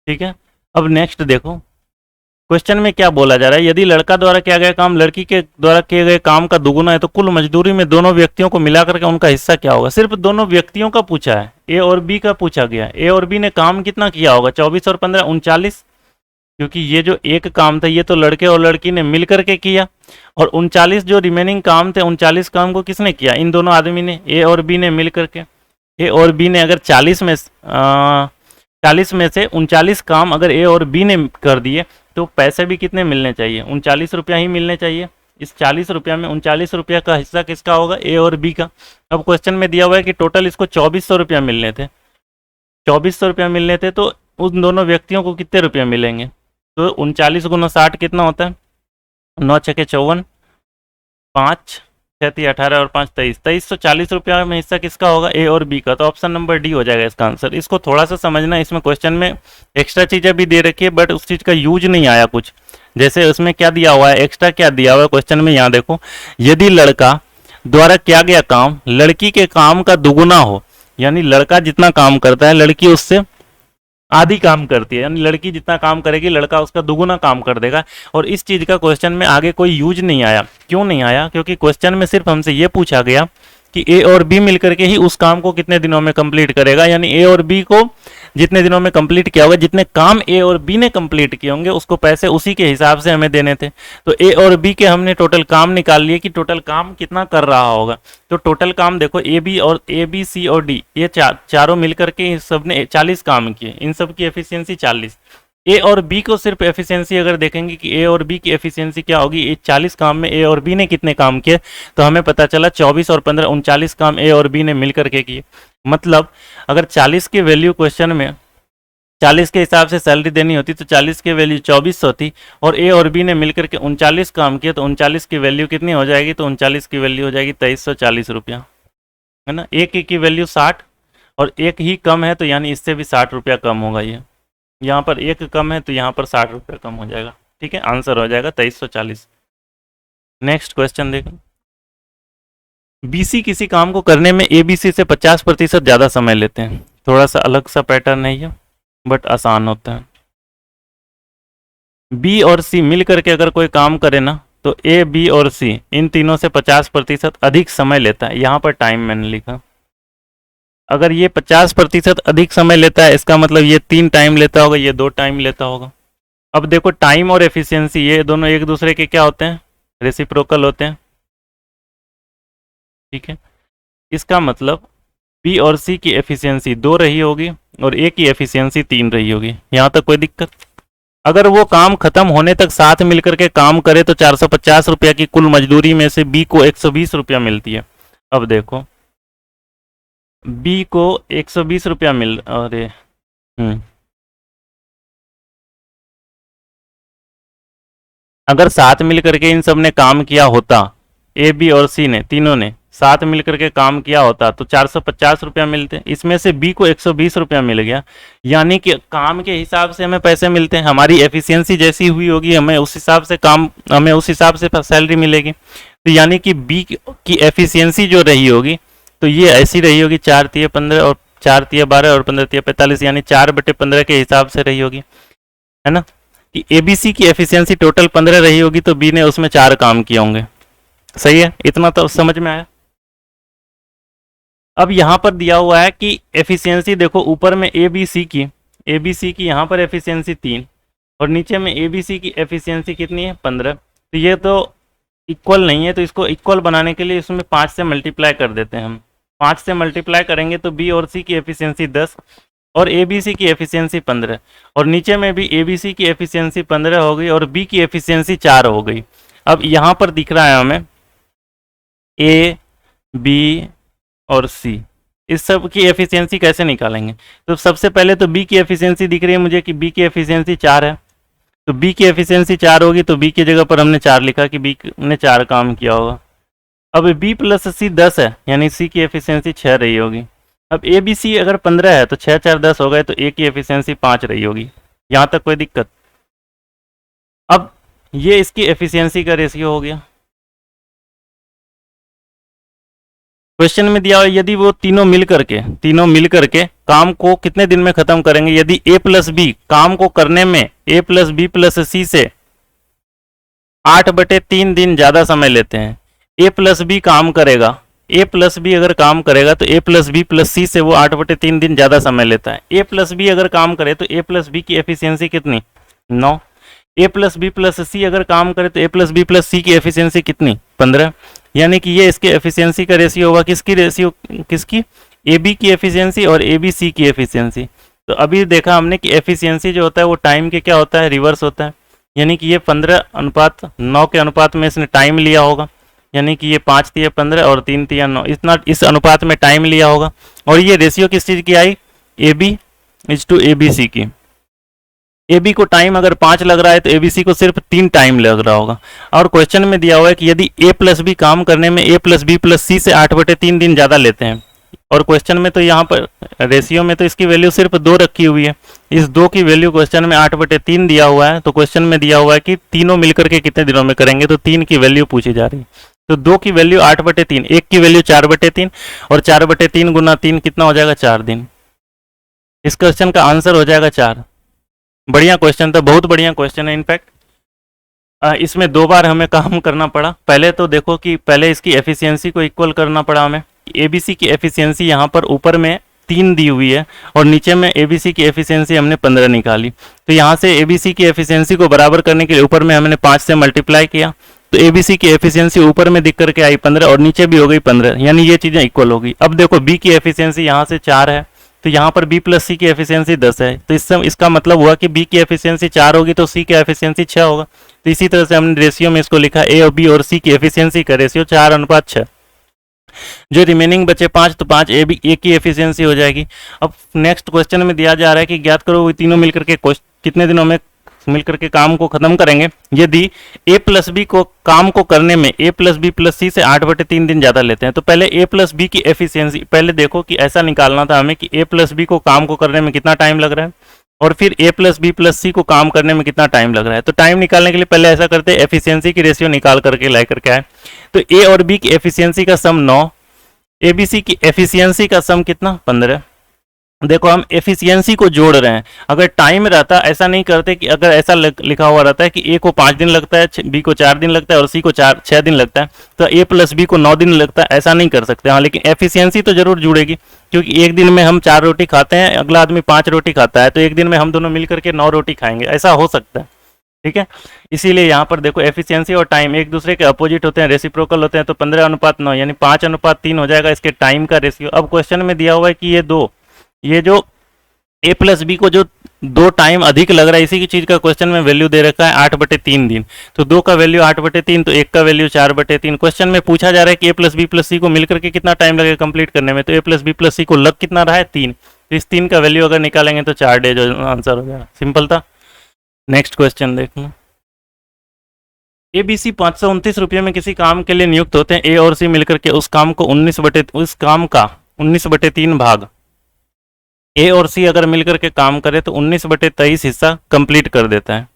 ठीक है। अब नेक्स्ट देखो क्वेश्चन में क्या बोला जा रहा है, यदि लड़का द्वारा किया गया काम लड़की के द्वारा किए गए काम का दुगुना है तो कुल मजदूरी में दोनों व्यक्तियों को मिलाकर के उनका हिस्सा क्या होगा। सिर्फ दोनों व्यक्तियों का पूछा है, ए और बी का पूछा गया। ए और बी ने काम कितना किया होगा 24 और 15 39, क्योंकि ये जो एक काम था ये तो लड़के और लड़की ने मिल करके किया, और 39 जो रिमेनिंग काम थे 39 काम को किसने किया, इन दोनों आदमी ने, ए और बी ने मिल करके। ए और बी ने अगर 40 में से 39 काम अगर ए और बी ने कर दिए तो पैसे भी कितने मिलने चाहिए 39 रुपया ही मिलने चाहिए। इस 40 रुपया में 39 रुपया का हिस्सा किसका होगा ए और बी का। अब क्वेश्चन में दिया हुआ है कि टोटल इसको 2400 रुपया मिलने थे, 2400 रुपया मिलने थे, तो उन दोनों व्यक्तियों को कितने रुपये मिलेंगे, तो 39 गुना 60 कितना होता है 9 6 54, 5 6 18 और 5 23, 2340 रुपया में हिस्सा किसका होगा ए और बी का। तो ऑप्शन नंबर डी हो जाएगा इसका आंसर। इसको थोड़ा सा समझना, इसमें क्वेश्चन में एक्स्ट्रा चीज़ें भी दे रखी है बट उस चीज़ का यूज नहीं आया कुछ। जैसे उसमें क्या दिया हुआ है, एक्स्ट्रा क्या दिया हुआ है क्वेश्चन में, यहाँ देखो, यदि लड़का द्वारा किया गया काम लड़की के काम का दुगुना हो, यानी लड़का जितना काम करता है लड़की उससे आधी काम करती है, यानी लड़की जितना काम करेगी लड़का उसका दुगुना काम कर देगा। और इस चीज़ का क्वेश्चन में आगे कोई यूज नहीं आया। क्यों नहीं आया, क्योंकि क्वेश्चन में सिर्फ हमसे ये पूछा गया कि ए और बी मिलकर के ही उस काम को कितने दिनों में कंप्लीट करेगा, यानी ए और बी को जितने दिनों में कंप्लीट किया होगा, जितने काम ए और बी ने कंप्लीट किए होंगे उसको पैसे उसी के हिसाब से हमें देने थे। तो ए और बी के हमने टोटल काम निकाल लिए कि टोटल काम कितना कर रहा होगा। तो टोटल काम देखो ए बी सी और डी ये चारों मिलकर के सब ने 40 काम किए, इन सब की एफिशिएंसी 40। ए और बी को सिर्फ एफिशिएंसी अगर देखेंगे कि ए और बी की एफिशिएंसी क्या होगी, 40 काम में ए और बी ने कितने काम किए, तो हमें पता चला 24 और 15 39 काम ए और बी ने मिलकर के किए। मतलब अगर 40 की वैल्यू क्वेश्चन में 40 के हिसाब से सैलरी देनी होती तो 40 की वैल्यू 2400 होती, और ए और बी ने मिलकर के 39 काम किए तो 39 की वैल्यू कितनी हो जाएगी, तो 39 की वैल्यू हो जाएगी 2340 रुपया, है ना। एक की वैल्यू 60 और एक ही कम है तो यानी इससे भी 60 रुपया कम होगा। ये यहाँ पर एक कम है तो यहाँ पर 60 रुपया कम हो जाएगा, ठीक है। आंसर हो जाएगा 2340। नेक्स्ट क्वेश्चन देखो, बीसी किसी काम को करने में एबीसी से 50% ज़्यादा समय लेते हैं। थोड़ा सा अलग सा पैटर्न है ये बट आसान होता है। बी और सी मिल करके अगर कोई काम करे ना तो ए बी और सी इन तीनों से 50% अधिक समय लेता है। यहाँ पर टाइम मैंने लिखा, अगर ये 50% अधिक समय लेता है इसका मतलब ये 3 टाइम लेता होगा, ये 2 टाइम लेता होगा। अब देखो टाइम और एफिशिएंसी ये दोनों एक दूसरे के क्या होते हैं, रेसिप्रोकल होते हैं, ठीक है। इसका मतलब बी और सी की एफिशिएंसी 2 रही होगी और ए की एफिशिएंसी 3 रही होगी। यहाँ तक कोई दिक्कत? अगर वो काम खत्म होने तक साथ मिलकर के काम करे तो 450 रुपया की कुल मजदूरी में से बी को 120 रुपया मिलती है। अब देखो बी को 120 रुपया मिल, अरे अगर साथ मिल करके इन सब ने काम किया होता, ए बी और सी ने, तीनों ने साथ मिल करके काम किया होता तो 450 रुपया मिलते। इसमें से बी को 120 रुपया मिल गया, यानी कि काम के हिसाब से हमें पैसे मिलते हैं, हमारी एफिशिएंसी जैसी हुई होगी हमें उस हिसाब से काम, हमें उस हिसाब से सैलरी मिलेगी। तो यानी कि बी की एफिशिएंसी जो रही होगी तो ये ऐसी रही होगी 4×3=15 और 4×3=12 और 15×3=45, यानी 4/15 के हिसाब से रही होगी, है ना। कि एबीसी की एफिशिएंसी टोटल 15 रही होगी तो बी ने उसमें 4 काम किए होंगे। सही है, इतना तो समझ में आया। अब यहां पर दिया हुआ है कि एफिशिएंसी देखो, ऊपर में एबीसी की यहां पर एफिशिएंसी 3 और नीचे में एबीसी की एफिशिएंसी कितनी है 15। तो ये तो इक्वल नहीं है, तो इसको इक्वल बनाने के लिए इसमें 5 से मल्टीप्लाई कर देते हैं हम। 5 से मल्टीप्लाई करेंगे तो बी और सी की एफिशिएंसी 10 और एबीसी की एफिशिएंसी 15, और नीचे में भी एबीसी की एफिशिएंसी 15 हो गई और बी की एफिशिएंसी 4 हो गई। अब यहाँ पर दिख रहा है हमें ए, बी और सी, इस सब की एफिशिएंसी कैसे निकालेंगे। तो सबसे पहले तो बी की एफिशिएंसी दिख रही है मुझे कि बी की एफिशिएंसी 4 है, तो बी की एफिशिएंसी 4 होगी तो बी की जगह पर हमने 4 लिखा कि बी ने 4 काम किया होगा। अब बी प्लस सी 10 है, यानी सी की एफिशिएंसी 6 रही होगी। अब ए बी सी अगर 15 है तो 6×4=10 हो गए, तो ए की एफिशिएंसी 5 रही होगी। यहाँ तक कोई दिक्कत। अब ये इसकी एफिशिएंसी का रेशियो हो गया। क्वेश्चन में दिया हुआ यदि वो तीनों मिल करके काम को कितने दिन में खत्म करेंगे। यदि ए प्लस बी काम को करने में ए प्लस बी प्लस सी से 8/3 दिन ज्यादा समय लेते हैं, ए प्लस बी काम करेगा, ए प्लस बी अगर काम करेगा तो ए प्लस बी प्लस सी से वो 8/3 दिन ज्यादा समय लेता है। ए प्लस बी अगर काम करे तो ए प्लस बी की एफिशिएंसी कितनी 9, ए प्लस बी प्लस सी अगर काम करे तो ए प्लस बी प्लस सी की एफिशिएंसी कितनी 15, यानी कि ये इसके एफिशिएंसी का रेशियो होगा। किसकी रेशियो, किसकी, ए बी की एफिशिएंसी और ए बी सी की एफिशिएंसी। तो अभी देखा हमने कि एफिशिएंसी जो होता है वो टाइम के क्या होता है, रिवर्स होता है, यानी कि ये 15:9 के अनुपात में इसने टाइम लिया होगा, यानी कि ये 5×3=15 और 3×3=9, इतना इस अनुपात में टाइम लिया होगा। और ये रेशियो किस चीज़ की आई, A B is to A B C की। ए बी को टाइम अगर 5 लग रहा है तो ए बी सी को सिर्फ 3 टाइम लग रहा होगा। और क्वेश्चन में दिया हुआ है कि यदि ए प्लस बी काम करने में ए प्लस बी प्लस सी से 8/3 दिन ज़्यादा लेते हैं, और क्वेश्चन में तो यहाँ पर रेशियो में तो इसकी वैल्यू सिर्फ 2 रखी हुई है, इस 2 की वैल्यू क्वेश्चन में 8/3 दिया हुआ है। तो क्वेश्चन में दिया हुआ है कि तीनों मिलकर के कितने दिनों में करेंगे, तो 3 की वैल्यू पूछी जा रही है। तो 2 की वैल्यू 8/3, एक की वैल्यू 4/3, और 4/3 गुना 3 कितना हो जाएगा 4 दिन। इस क्वेश्चन का आंसर हो जाएगा 4। बढ़िया क्वेश्चन था, बहुत बढ़िया क्वेश्चन है। इनफैक्ट इसमें 2 बार हमें काम करना पड़ा। पहले तो देखो कि पहले इसकी एफिशिएंसी को इक्वल करना पड़ा हमें। एबीसी की एफिशिएंसी यहाँ पर ऊपर में 3 दी हुई है और नीचे में एबीसी की एफिशिएंसी हमने 15 निकाली। तो यहाँ से एबीसी की एफिशिएंसी को बराबर करने के लिए ऊपर में हमने 5 से मल्टीप्लाई किया, तो एबीसी की एफिशिएंसी ऊपर में दिख करके आई 15 और नीचे भी हो गई 15, यानी ये चीज़ें इक्वल हो गई। अब देखो बी की एफिशिएंसी यहाँ से 4 है, तो यहाँ पर बी प्लस सी की एफिशिएंसी 10 है, तो इसका मतलब हुआ कि बी की एफिशिएंसी 4 होगी तो सी की एफिशिएंसी 6 होगा। तो इसी तरह से हमने रेशियो में इसको लिखा, ए और बी और सी की एफिशिएंसी का रेशियो 4:6। जो रिमेनिंग बचे 5, तो 5 ए की एफिशिएंसी हो जाएगी। अब नेक्स्ट क्वेश्चन में दिया जा रहा है कि ज्ञात करो वो तीनों मिलकर के कितने दिनों में मिलकर के काम को खत्म करेंगे। यदि ए प्लस बी को काम को करने में ए प्लस बी प्लस सी से 8/3 दिन ज़्यादा लेते हैं, तो पहले ए प्लस बी की एफिशिएंसी पहले देखो कि ऐसा निकालना था हमें कि ए प्लस बी को काम को करने में कितना टाइम लग रहा है, और फिर ए प्लस बी प्लस सी को काम करने में कितना टाइम लग रहा है। तो टाइम निकालने के लिए पहले ऐसा करते हैं, एफिशिएंसी की रेशियो निकाल करके ला करके आए। तो ए और बी की एफिशिएंसी का सम 9, ए बी सी की एफिशिएंसी का सम कितना 15। देखो हम एफिशिएंसी को जोड़ रहे हैं। अगर टाइम रहता, ऐसा नहीं करते कि अगर ऐसा लिखा हुआ रहता है कि ए को 5 दिन लगता है, बी को 4 दिन लगता है और सी को 6 दिन लगता है, तो ए प्लस बी को 9 दिन लगता है, ऐसा नहीं कर सकते। हाँ, लेकिन एफिशिएंसी तो जरूर जुड़ेगी, क्योंकि एक दिन में हम 4 रोटी खाते हैं, अगला आदमी 5 रोटी खाता है, तो एक दिन में हम दोनों मिलकर के 9 रोटी खाएंगे, ऐसा हो सकता है। ठीक है, इसीलिए यहाँ पर देखो एफिशिएंसी और टाइम एक दूसरे के अपोजिट होते हैं, रेसिप्रोकल होते हैं, तो 15:9 यानी 5:3 हो जाएगा इसके टाइम का रेशियो। अब क्वेश्चन में दिया हुआ है कि ये जो ए प्लस बी को जो 2 टाइम अधिक लग रहा है, इसी की चीज का क्वेश्चन में वैल्यू दे रखा है 8/3 दिन, तो 2 का वैल्यू 8/3, तो 1 का वैल्यू 4/3। क्वेश्चन में पूछा जा रहा है कि ए प्लस बी प्लस सी को मिलकर के कितना टाइम लगेगा कंप्लीट करने में, तो ए प्लस बी प्लस सी को लग कितना रहा है 3, तो इस 3 का वैल्यू अगर निकालेंगे तो 4 डेज आंसर हो जाएगा, सिंपल था। नेक्स्ट क्वेश्चन देखना, ए बी सी 529 रुपये में किसी काम के लिए नियुक्त होते हैं, ए और सी मिलकर के उस काम को 19/3 भाग, ए और सी अगर मिलकर के काम करे तो 19/23 हिस्सा कंप्लीट कर देता है,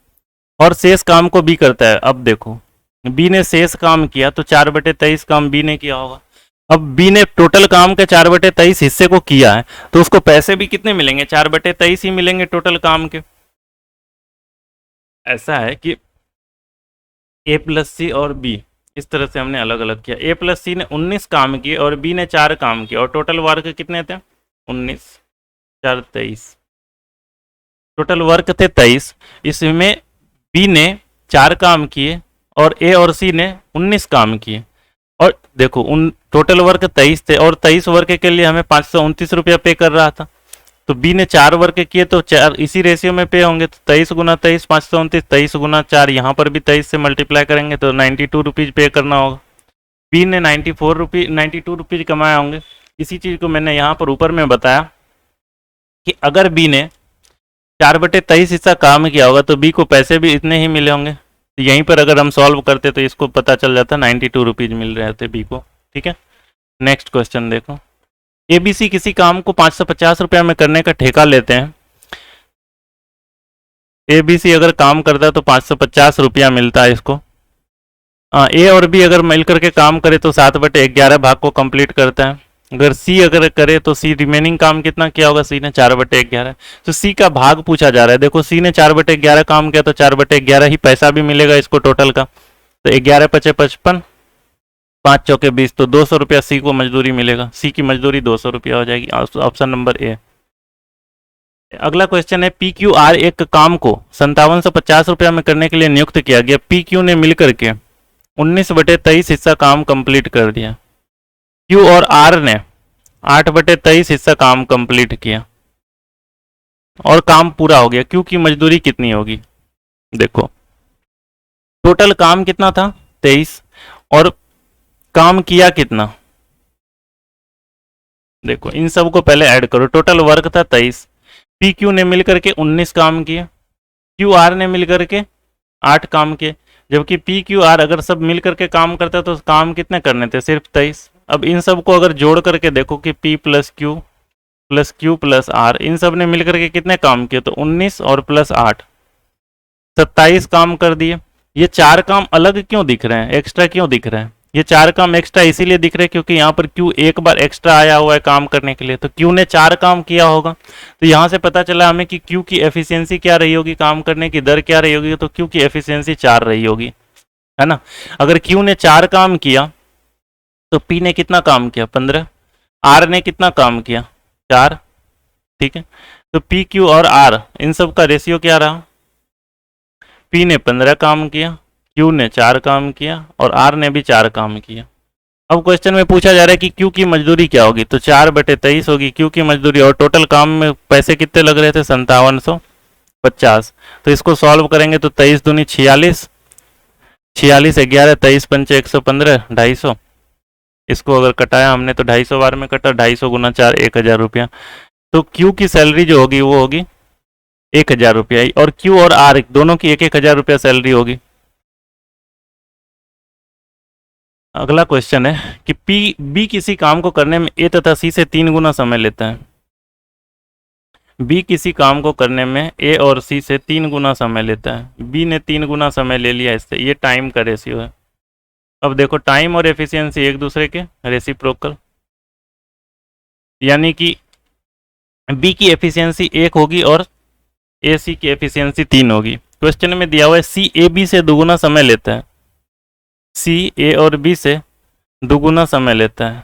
और शेष काम को बी करता है। अब देखो बी ने शेष काम किया तो 4/23 काम बी ने किया होगा। अब बी ने टोटल काम के 4/23 हिस्से को किया है, तो उसको पैसे भी कितने मिलेंगे, 4/23 ही मिलेंगे टोटल काम के। ऐसा है कि ए प्लस सी और बी इस तरह से हमने अलग अलग किया। ए प्लस सी ने 19 काम किए और बी ने 4 काम किए, और टोटल वर्क कितने थे, 19 4 23, टोटल वर्क थे 23। इसमें बी ने 4 काम किए और ए और सी ने 19 काम किए, और देखो उन टोटल वर्क 23 थे, और 23 वर्क के लिए हमें 529 रुपया पे कर रहा था, तो बी ने 4 वर्क किए तो 4 इसी रेशियो में पे होंगे, तो 23 गुना 23 529, 23 गुना 4, यहाँ पर भी 23 से मल्टीप्लाई करेंगे तो 92 रुपीज़ पे करना होगा। बी ने 92 रुपीज़ कमाए होंगे। इसी चीज़ को मैंने यहाँ पर ऊपर में बताया कि अगर बी ने 4/23 हिस्सा काम किया होगा तो बी को पैसे भी इतने ही मिले होंगे, तो यहीं पर अगर हम सॉल्व करते तो इसको पता चल जाता 92 रुपीज़ मिल रहे थे बी को। ठीक है, नेक्स्ट क्वेश्चन देखो, एबीसी किसी काम को 550 रुपया में करने का ठेका लेते हैं। एबीसी अगर काम करता है तो 550 रुपया मिलता है इसको। ए और बी अगर मिलकर के काम करे तो 7/11 भाग को कंप्लीट करता है। अगर सी अगर करे तो सी रिमेनिंग काम कितना किया होगा, सी ने 4/11, तो सी का भाग पूछा जा रहा है। देखो सी ने 4/11 काम किया तो 4/11 ही पैसा भी मिलेगा इसको टोटल का, तो 11 × 55 5 × 20, तो 200 रुपया सी को मजदूरी मिलेगा, सी की मजदूरी 200 रुपया हो जाएगी, ऑप्शन नंबर ए। अगला क्वेश्चन है, पी क्यू आर एक काम को 5750 रुपया में करने के लिए नियुक्त किया गया। पी क्यू ने मिलकर के 19/23 हिस्सा काम कंप्लीट कर दिया। क्यू और आर ने 8/23 हिस्सा काम कंप्लीट किया और काम पूरा हो गया। क्यू की मजदूरी कितनी होगी, देखो टोटल काम कितना था 23 और काम किया कितना, देखो इन सब को पहले ऐड करो। टोटल वर्क था 23, पी क्यू ने मिलकर के 19 काम किए, क्यू आर ने मिलकर के 8 काम किए, जबकि पी क्यू आर अगर सब मिलकर के काम करते तो काम कितने करने थे, सिर्फ 23। अब इन सब को अगर जोड़ करके देखो कि P plus Q plus R, इन सब ने मिलकर के कितने काम किए, तो 19 और प्लस 8 27 काम कर दिए। ये 4 काम अलग क्यों दिख रहे हैं, एक्स्ट्रा क्यों दिख रहे हैं, ये 4 काम एक्स्ट्रा इसीलिए दिख रहे हैं क्योंकि यहाँ पर क्यू एक बार एक्स्ट्रा आया हुआ है काम करने के लिए, तो क्यू ने 4 काम किया होगा। तो यहाँ से पता चला हमें कि क्यू की एफिशिएंसी क्या रही होगी, काम करने की दर क्या रही होगी, तो क्यू की एफिशिएंसी 4 रही होगी, है ना। अगर क्यू ने 4 काम किया तो पी ने कितना काम किया 15, आर ने कितना काम किया 4, ठीक है। तो पी क्यू और आर इन सब का रेशियो क्या रहा, पी ने 15 काम किया, क्यू ने 4 काम किया और आर ने भी 4 काम किया। अब क्वेश्चन में पूछा जा रहा है कि क्यू की मजदूरी क्या होगी, तो 4/23 होगी क्यू की मजदूरी, और टोटल काम में पैसे कितने लग रहे थे 5750। तो इसको सॉल्व करेंगे तो 23 दूनी 46, 46 11 23 पंचे 115 250। इसको अगर कटाया हमने तो 250 बार में कटा, 250 गुना 4 1000 रुपया। तो क्यू की सैलरी जो होगी वो होगी 1000 रुपया, और क्यू और आर दोनों की 1000 रुपया सैलरी होगी। अगला क्वेश्चन है कि बी किसी काम को करने में ए तथा सी से 3 गुना समय लेता है। बी किसी काम को करने में ए और सी से 3 गुना समय लेता है। बी ने 3 गुना समय ले लिया इससे, ये टाइम का रेशियो है। अब देखो टाइम और एफिशिएंसी एक दूसरे के रेसिप्रोकल, यानी कि बी की एफिशिएंसी 1 होगी और ए सी की एफिशिएंसी 3 होगी। क्वेश्चन में दिया हुआ है सी ए बी से 2 गुना समय लेता है। सी ए और बी से 2 गुना समय लेता है,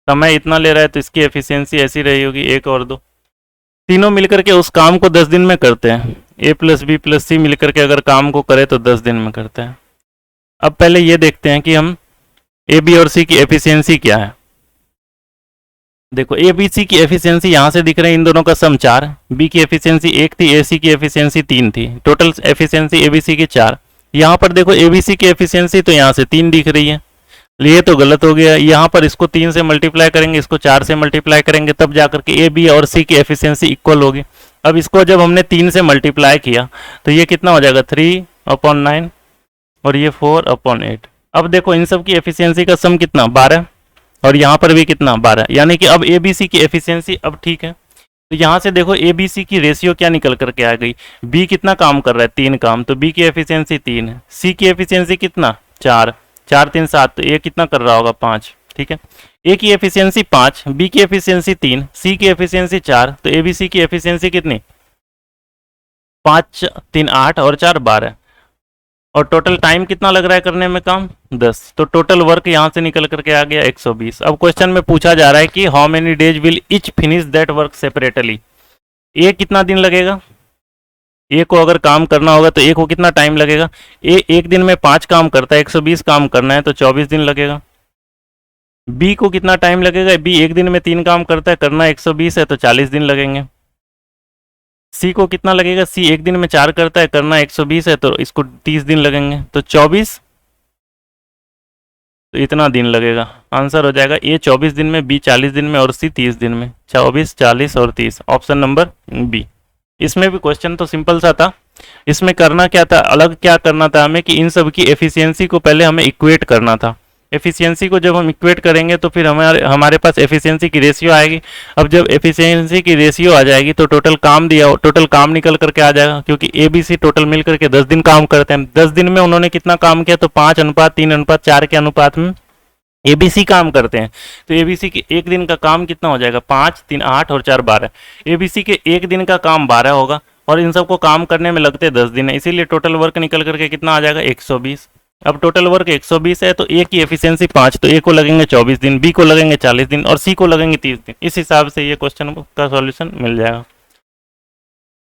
समय इतना ले रहा है तो इसकी एफिशिएंसी ऐसी रही होगी 1 और 2। तीनों मिलकर के उस काम को 10 दिन में करते हैं। ए प्लस बी प्लस सी मिलकर के अगर काम को करे तो 10 दिन में करते हैं। अब पहले ये देखते हैं कि हम ए बी और सी की एफिशिएंसी क्या है। देखो ए बी सी की एफिशिएंसी यहाँ से दिख रही है, इन दोनों का सम 4, बी की एफिशिएंसी 1 थी, ए सी की एफिशिएंसी 3 थी, total efficiency A B C की 4। यहाँ पर देखो ए बी सी की एफिशिएंसी तो यहाँ से 3 दिख रही है, ये तो गलत हो गया। यहाँ पर इसको 3 से मल्टीप्लाई करेंगे, इसको 4 से मल्टीप्लाई करेंगे, तब जाकर के ए बी और सी की एफिशिएंसी इक्वल होगी। अब इसको जब हमने 3 से मल्टीप्लाई किया तो ये कितना हो जाएगा 3/9 और ये 4/8। अब देखो इन सब की एफिशिएंसी का सम कितना 12 और यहाँ पर भी कितना 12, यानी कि अब ए बी सी की एफिशिएंसी अब ठीक है। तो यहाँ से देखो ए बी सी की रेशियो क्या निकल करके आ गई, बी कितना काम कर रहा है 3 काम, तो बी की एफिशिएंसी 3 है, सी की एफिशिएंसी कितना 4, 4 3 7, तो ए कितना कर रहा होगा 5, ठीक है। ए की एफिशिएंसी 5, बी की एफिशिएंसी 3, सी की एफिशिएंसी 4, तो ए बी सी की एफिशिएंसी कितनी 5 3 8 और 4 12, और टोटल टाइम कितना लग रहा है करने में काम 10, तो टोटल वर्क यहाँ से निकल करके आ गया 120। अब क्वेश्चन में पूछा जा रहा है कि how many days will each finish that work separately, ए कितना दिन लगेगा, ए को अगर काम करना होगा तो ए को कितना टाइम लगेगा, ए एक दिन में 5 काम करता है, 120 काम करना है तो 24 दिन लगेगा। बी को कितना टाइम लगेगा, बी एक दिन में 3 काम करता है, करना 120 है तो 40 दिन लगेंगे। सी को कितना लगेगा, सी एक दिन में 4 करता है, करना 120 है तो इसको 30 दिन लगेंगे, तो 24, तो इतना दिन लगेगा। आंसर हो जाएगा ए 24 दिन में, बी 40 दिन में और सी 30 दिन में। 24 40 और 30, ऑप्शन नंबर बी। इसमें भी क्वेश्चन तो सिंपल सा था, इसमें करना क्या था, अलग क्या करना था हमें कि इन सब की एफिशिएंसी को पहले हमें इक्वेट करना था। एफिशिएंसी को जब हम इक्वेट करेंगे तो फिर हमारे पास एफिशिएंसी की रेशियो आएगी। अब जब एफिशिएंसी की रेशियो आ जाएगी तो टोटल काम दिया, टोटल काम निकल करके आ जाएगा, क्योंकि ए बी सी टोटल मिल करके 10 दिन काम करते हैं। 10 दिन में उन्होंने कितना काम किया, तो 5:3:4 के अनुपात में एबीसी काम करते हैं। तो एबीसी के एक दिन का काम कितना हो जाएगा 5 3 8 और 4 12। एबीसी के एक दिन का काम 12 होगा और इन सबको काम करने में लगते 10 दिन है, इसीलिए टोटल वर्क निकल करके कितना आ जाएगा 120। अब टोटल वर्क 120 है तो ए की एफिशिएंसी 5, तो ए को लगेंगे 24 दिन, बी को लगेंगे 40 दिन और सी को लगेंगे 30 दिन। इस हिसाब से ये क्वेश्चन का सॉल्यूशन मिल जाएगा।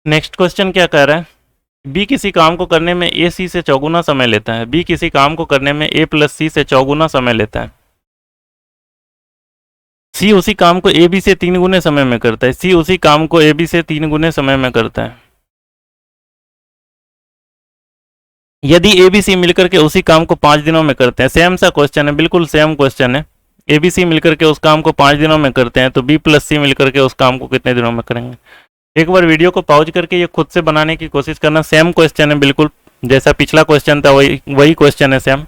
नेक्स्ट क्वेश्चन क्या कह रहा है, बी किसी काम को करने में ए सी से चौगुना समय लेता है। बी किसी काम को करने में ए प्लस सी से चौगुना समय लेता है। सी उसी काम को ए बी से 3 गुने समय में करता है। सी उसी काम को ए बी से 3 गुने समय में करता है। यदि ए बी सी मिलकर के उसी काम को 5 दिनों में करते हैं, सेम सा क्वेश्चन है, बिल्कुल सेम क्वेश्चन है। ए बी सी मिलकर के उस काम को 5 दिनों में करते हैं तो बी प्लस सी मिलकर के उस काम को कितने दिनों में करेंगे। एक बार वीडियो को पॉज करके ये खुद से बनाने की कोशिश करना। सेम क्वेश्चन है, बिल्कुल जैसा पिछला क्वेश्चन था वही क्वेश्चन है सेम।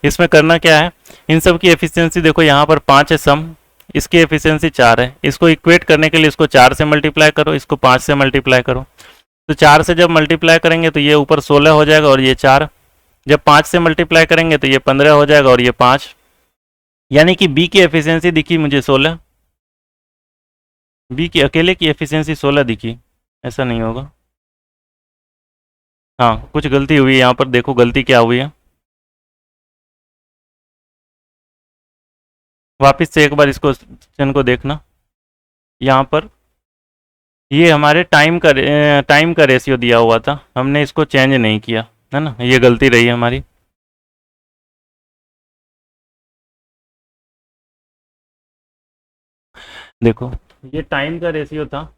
इसमें करना क्या है, इन सब की एफिशिएंसी देखो, यहाँ पर 5 है सम, इसकी एफिशिएंसी 4 है। इसको इक्वेट करने के लिए इसको 4 से मल्टीप्लाई करो, इसको 5 से मल्टीप्लाई करो। तो 4 से जब मल्टीप्लाई करेंगे तो ये ऊपर 16 हो जाएगा और ये 4। जब 5 से मल्टीप्लाई करेंगे तो ये 15 हो जाएगा और ये 5। यानी कि बी की एफिशिएंसी दिखी मुझे 16, बी की अकेले की एफिशिएंसी 16 दिखी, ऐसा नहीं होगा। हाँ, कुछ गलती हुई है यहाँ पर, देखो गलती क्या हुई है। वापस से एक बार इस क्वेश्चन को देखना। यहाँ पर ये हमारे टाइम का रेशियो दिया हुआ था, हमने इसको चेंज नहीं किया है ना, ये गलती रही है हमारी। देखो ये टाइम का रेशियो था,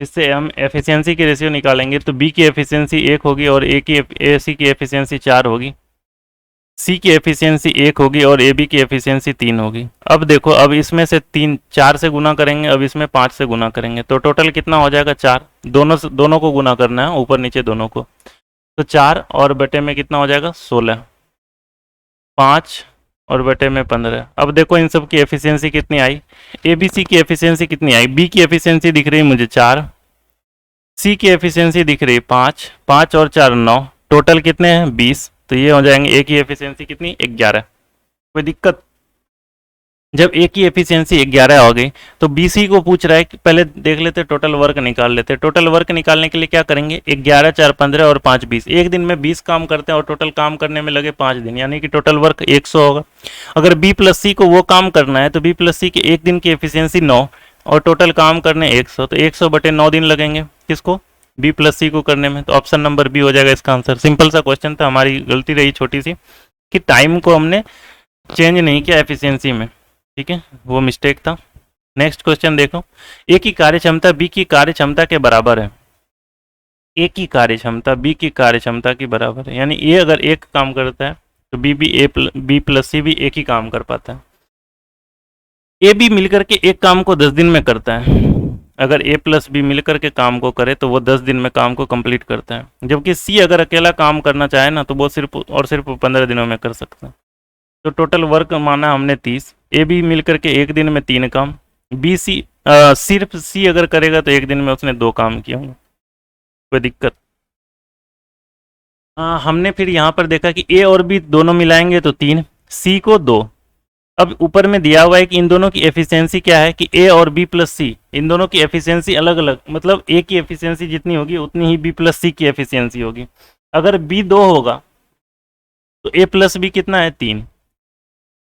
इससे हम एफिशिएंसी की रेशियो निकालेंगे तो बी की एफिशिएंसी 1 होगी और ए सी की एफिशिएंसी 4 होगी, सी की एफिशिएंसी 1 होगी और ए बी की एफिशिएंसी 3 होगी। अब देखो, अब इसमें से 4 से गुना करेंगे, अब इसमें 5 से गुना करेंगे तो टोटल कितना हो जाएगा 4। दोनों को गुना करना है, ऊपर नीचे दोनों को। तो 4 और बटे में कितना हो जाएगा 16, 5 और बटे में 15। अब देखो इन सब की एफिशिएंसी कितनी आई, ए बी सी की एफिशिएंसी कितनी आई, बी की एफिशिएंसी दिख रही है मुझे 4, सी की एफिशिएंसी दिख रही है 5, 5 और 4 9, टोटल कितने हैं 20। तो ये हो जाएंगे ए की एफिशिएंसी कितनी 11। कोई दिक्कत, जब ए की एफिशिएंसी 11 हो गई तो बी सी को पूछ रहा है कि पहले देख लेते टोटल वर्क निकाल लेते। टोटल वर्क निकालने के लिए क्या करेंगे, 11 4 15 और 5 20। एक दिन में 20 काम करते हैं और टोटल काम करने में लगे 5 दिन, यानी कि टोटल वर्क 100 होगा। अगर बी प्लस सी को वो काम करना है तो बी प्लस सी के एक दिन की एफिशिएंसी 9 और टोटल काम करने 100, तो 100 बटे 9 दिन लगेंगे किसको, बी प्लस सी को करने में। तो ऑप्शन नंबर बी हो जाएगा इसका आंसर। सिंपल सा क्वेश्चन था, हमारी गलती रही छोटी सी कि टाइम को हमने चेंज नहीं किया एफिशिएंसी में, ठीक है, वो मिस्टेक था। नेक्स्ट क्वेश्चन देखो, ए की कार्य क्षमता बी की कार्य क्षमता के बराबर है। ए की कार्य क्षमता बी की कार्य क्षमता के बराबर है, यानी ए अगर एक काम करता है तो बी प्लस सी भी एक ही काम कर पाता है। ए बी मिलकर के एक काम को 10 दिन में करता है। अगर ए प्लस बी मिलकर के काम को करे तो वो 10 दिन में काम को कंप्लीट करता है, जबकि सी अगर अकेला काम करना चाहे ना तो वो सिर्फ 15 दिनों में कर सकता है। तो टोटल वर्क माना हमने 30। ए बी मिलकर के एक दिन में 3 काम, बी सी सिर्फ सी अगर करेगा तो एक दिन में उसने 2 काम किए होंगे। कोई दिक्कत? हमने फिर यहाँ पर देखा कि ए और बी दोनों मिलाएंगे तो 3, सी को 2। अब ऊपर में दिया हुआ है कि इन दोनों की एफिशिएंसी क्या है, कि ए और बी प्लस सी, इन दोनों की एफिशिएंसी अलग अलग, मतलब ए की एफिशिएंसी जितनी होगी उतनी ही बी प्लस सी की एफिशिएंसी होगी। अगर बी 2 होगा तो ए प्लस बी कितना है, 3।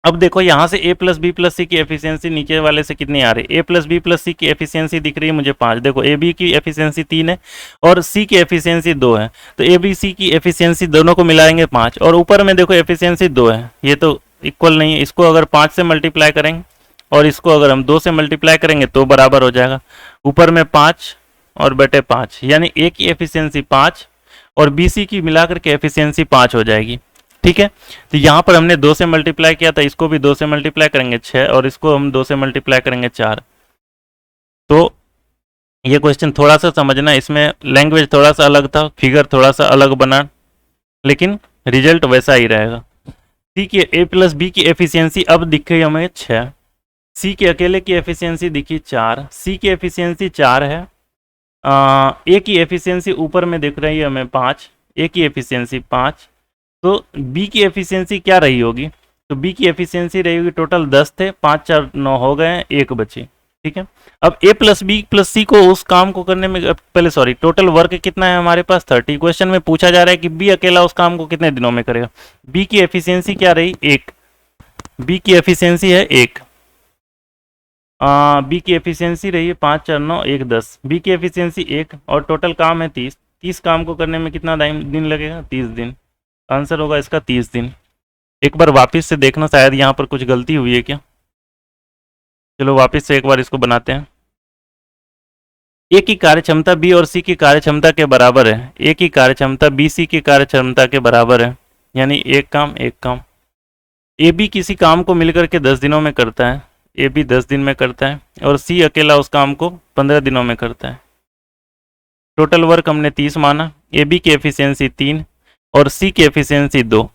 अब देखो यहाँ से ए प्लस बी प्लस सी की एफिशिएंसी नीचे वाले से कितनी आ रही है, ए प्लस बी प्लस सी की एफिशिएंसी दिख रही है मुझे 5। देखो ए बी की एफिशिएंसी 3 है और सी की एफिशिएंसी 2 है, तो ए बी सी की एफिशिएंसी दोनों को मिलाएंगे 5, और ऊपर में देखो एफिशिएंसी 2 है, ये तो इक्वल नहीं है। इसको अगर 5 से मल्टीप्लाई करेंगे और इसको अगर हम 2 से मल्टीप्लाई करेंगे तो बराबर हो जाएगा। ऊपर में 5 और बटे 5, यानी ए की एफिशिएंसी 5 और बी सी की मिलाकर के एफिशिएंसी 5 हो जाएगी। ठीक है, तो यहाँ पर हमने 2 से मल्टीप्लाई किया था, इसको भी 2 से मल्टीप्लाई करेंगे 6, और इसको हम 2 से मल्टीप्लाई करेंगे 4। तो ये क्वेश्चन थोड़ा सा समझना, इसमें लैंग्वेज थोड़ा सा अलग था, फिगर थोड़ा सा अलग बना, लेकिन रिजल्ट वैसा ही रहेगा। सी की ए प्लस बी की एफिशिएंसी अब दिख गई हमें 6, सी के अकेले की एफिशिएंसी दिखी 4, सी की एफिशिएंसी 4 है। ए की एफिशिएंसी ऊपर में दिख रही है हमें 5, ए की एफिशिएंसी 5, तो बी की एफिशिएंसी क्या रही होगी, तो बी की एफिशिएंसी रही होगी, टोटल 10 थे, 5 4 9 हो गए, 1 बचे। ठीक है, अब ए प्लस बी प्लस सी को उस काम को करने में पहले सॉरी टोटल वर्क कितना है हमारे पास 30। क्वेश्चन में पूछा जा रहा है कि बी अकेला उस काम को कितने दिनों में करेगा। बी की एफिशिएंसी क्या रही, 1, बी की एफिशिएंसी है 1, बी की एफिशिएंसी रही है 5 4 9 1 10, बी की एफिशिएंसी 1 और टोटल काम है 30। 30 काम को करने में कितना दिन लगेगा, 30 दिन। आंसर होगा इसका 30 दिन। एक बार वापस से देखना, शायद यहाँ पर कुछ गलती हुई है क्या। चलो वापस से एक बार इसको बनाते हैं। ए की कार्य क्षमता बी और सी की कार्य क्षमता के बराबर है। ए की कार्य क्षमता बी सी की कार्य क्षमता के बराबर है, यानी एक काम। ए बी किसी काम को मिलकर के 10 दिनों में करता है, ए बी 10 दिन में करता है, और सी अकेला उस काम को 15 दिनों में करता है। टोटल वर्क हमने 30 माना। ए बी की एफिशिएंसी 3 और सी की एफिशिएंसी 2।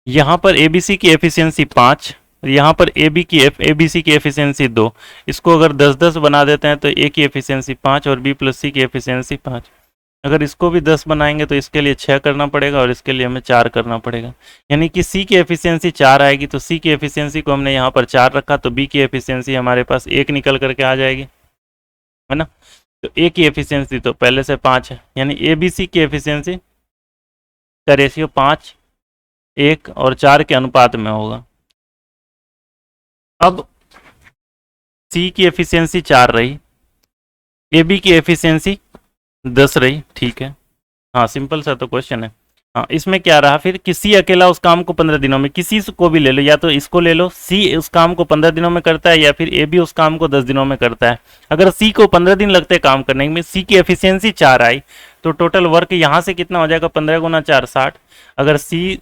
यहाँ पर ए बी सी की एफिशिएंसी 5, यहाँ पर ए बी सी की एफिशिएंसी 2। इसको अगर 10-10 बना देते हैं तो ए की एफिशिएंसी 5 और बी प्लस सी की एफिशिएंसी 5। अगर इसको भी 10 बनाएंगे तो इसके लिए 6 करना पड़ेगा और इसके लिए हमें 4 करना पड़ेगा, यानी कि सी की एफिशिएंसी 4 आएगी। तो सी की एफिशिएंसी को हमने यहाँ पर 4 रखा, तो बी की एफिशिएंसी हमारे पास 1 निकल करके आ जाएगी, है ना। तो ए की एफिशिएंसी तो पहले से 5 है, यानी ए बी सी की एफिशिएंसी का रेशियो 5 1 और 4 के अनुपात में होगा। अब सी की एफिशिएंसी 4 रही, ए बी की एफिशिएंसी 10 रही। ठीक है, हाँ सिंपल सा तो क्वेश्चन है। हाँ, इसमें क्या रहा फिर कि सी अकेला उस काम को 15 दिनों में, किसी को भी ले लो, या तो इसको ले लो, सी उस काम को 15 दिनों में करता है, या फिर ए बी उस काम को 10 दिनों में करता है। अगर सी को 15 दिन लगते हैं काम करने में, सी की एफिशिएंसी 4 आई, तो टोटल वर्क यहाँ से कितना हो जाएगा, 15 गुना 4 60। अगर सी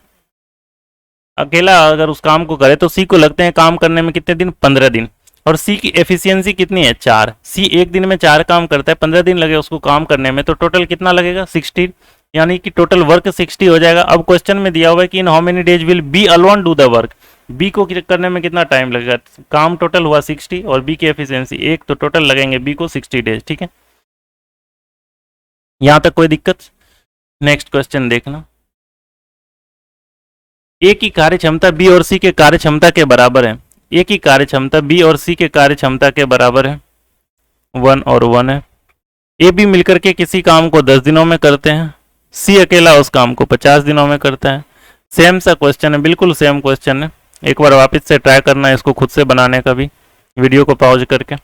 अकेला अगर उस काम को करे तो सी को लगते हैं काम करने में कितने दिन, 15 दिन, और सी की एफिशिएंसी कितनी है, 4। सी एक दिन में 4 काम करता है, 15 दिन लगे उसको काम करने में, तो टोटल कितना लगेगा, 60, यानी कि टोटल वर्क 60 हो जाएगा। अब क्वेश्चन में दिया हुआ है कि in how many days will B alone do the work, B को करने में कितना टाइम लगेगा। काम टोटल हुआ 60 और बी की एफिशिएंसी 1, तो टोटल लगेंगे बी को 60 डेज। ठीक है, यहां तक कोई दिक्कत। नेक्स्ट क्वेश्चन देखना, ए की कार्य क्षमता बी और सी के कार्य क्षमता के बराबर है। ए की कार्य क्षमता बी और सी के कार्य क्षमता के बराबर है, 1 और 1 है। ए बी मिलकर के किसी काम को 10 दिनों में करते हैं, सी अकेला उस काम को 50 दिनों में करता है। सेम सा क्वेश्चन है, बिल्कुल सेम क्वेश्चन है। एक बार वापस से ट्राई करना है इसको खुद से बनाने का भी, वीडियो को पॉज करके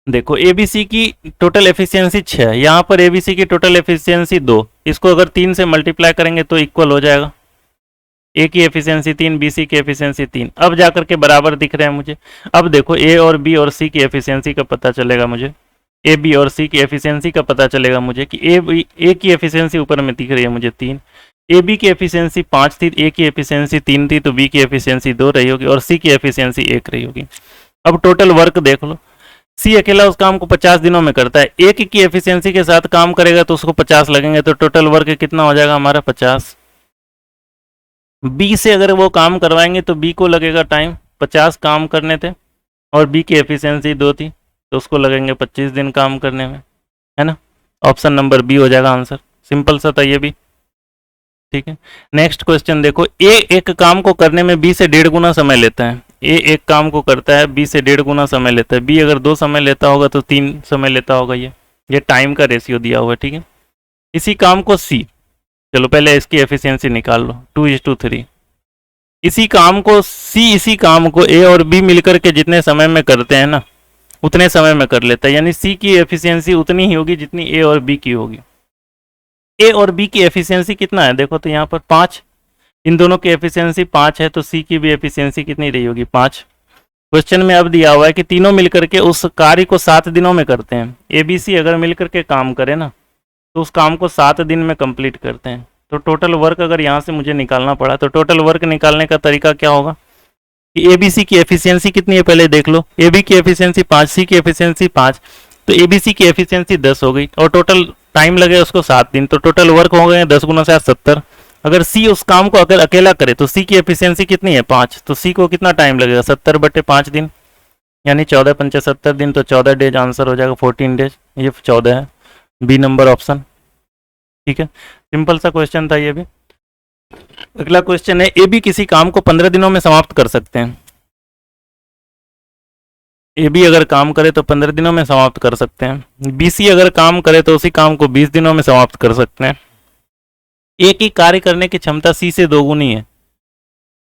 देखो। एबीसी की टोटल एफिशिएंसी 6, यहाँ पर एबीसी की टोटल एफिशिएंसी 2, इसको अगर 3 से मल्टीप्लाई करेंगे तो इक्वल हो जाएगा। ए की एफिशिएंसी 3, बी सी की एफिशिएंसी 3, अब जाकर के बराबर दिख रहे हैं मुझे। अब देखो ए और बी और सी की एफिशिएंसी का पता चलेगा मुझे, ए बी और सी की एफिशिएंसी का पता चलेगा मुझे कि ए की एफिशिएंसी ऊपर में दिख रही है मुझे 3, ए बी की एफिशिएंसी 5 थी, ए की एफिशिएंसी 3 थी, तो बी की एफिशिएंसी 2 रही होगी और सी की एफिशिएंसी 1 रही होगी। अब टोटल वर्क देख लो, सी अकेला उस काम को 50 दिनों में करता है, एक की एफिशिएंसी के साथ काम करेगा तो उसको 50 लगेंगे, तो टोटल वर्क कितना हो जाएगा हमारा 50। बी से अगर वो काम करवाएंगे तो बी को लगेगा टाइम, 50 काम करने थे और बी की एफिशिएंसी 2 थी तो उसको लगेंगे 25 दिन काम करने में, है ना। ऑप्शन नंबर बी हो जाएगा आंसर, सिंपल सा था ये भी, ठीक है। नेक्स्ट क्वेश्चन देखो, ए एक काम को करने में बी से 1.5 गुना समय लेता है, ए एक काम को करता है बी से 1.5 गुना समय लेता है, बी अगर 2 समय लेता होगा तो 3 समय लेता होगा, ये टाइम का रेशियो दिया हुआ है, ठीक है। इसी काम को सी, चलो पहले इसकी एफिशिएंसी निकाल लो, 2:3। इसी काम को सी, इसी काम को ए और बी मिलकर के जितने समय में करते हैं ना उतने समय में कर लेता है, यानी सी की एफिशिएंसी उतनी ही होगी जितनी ए और बी की होगी। ए और बी की एफिशिएंसी कितना है देखो तो यहाँ पर 5, इन दोनों की एफिशिएंसी 5 है, तो सी की भी एफिशिएंसी कितनी रही होगी 5। क्वेश्चन में अब दिया हुआ है कि तीनों मिलकर के उस कार्य को 7 दिनों में करते हैं, ए बी सी अगर मिलकर के काम करे ना तो उस काम को 7 दिन में कंप्लीट करते हैं। तो टोटल वर्क अगर यहाँ से मुझे निकालना पड़ा तो टोटल वर्क निकालने का तरीका क्या होगा कि ए बी सी की एफिशिएंसी कितनी है पहले देख लो, ए बी की एफिशिएंसी 5, सी की एफिशिएंसी 5, तो ए बी सी की एफिशिएंसी 10 हो गई और टोटल टाइम लगे उसको 7 दिन, तो टोटल वर्क हो गए 10 गुना 7 70। अगर सी उस काम को अगर अकेला करे तो सी की एफिशिएंसी कितनी है 5, तो सी को कितना टाइम लगेगा 70/5 दिन, यानी 14 पंचे 70 दिन, तो 14 डेज आंसर हो जाएगा, 14 डेज, ये 14 है, बी नंबर ऑप्शन, ठीक है। सिंपल सा क्वेश्चन था ये भी। अगला क्वेश्चन है, ए बी किसी काम को 15 दिनों में समाप्त कर सकते हैं, ए बी अगर काम करे तो 15 दिनों में समाप्त कर सकते हैं, बी सी अगर काम करे तो उसी काम को 20 दिनों में समाप्त कर सकते हैं। ए की कार्य करने की क्षमता सी से 2 गुनी है,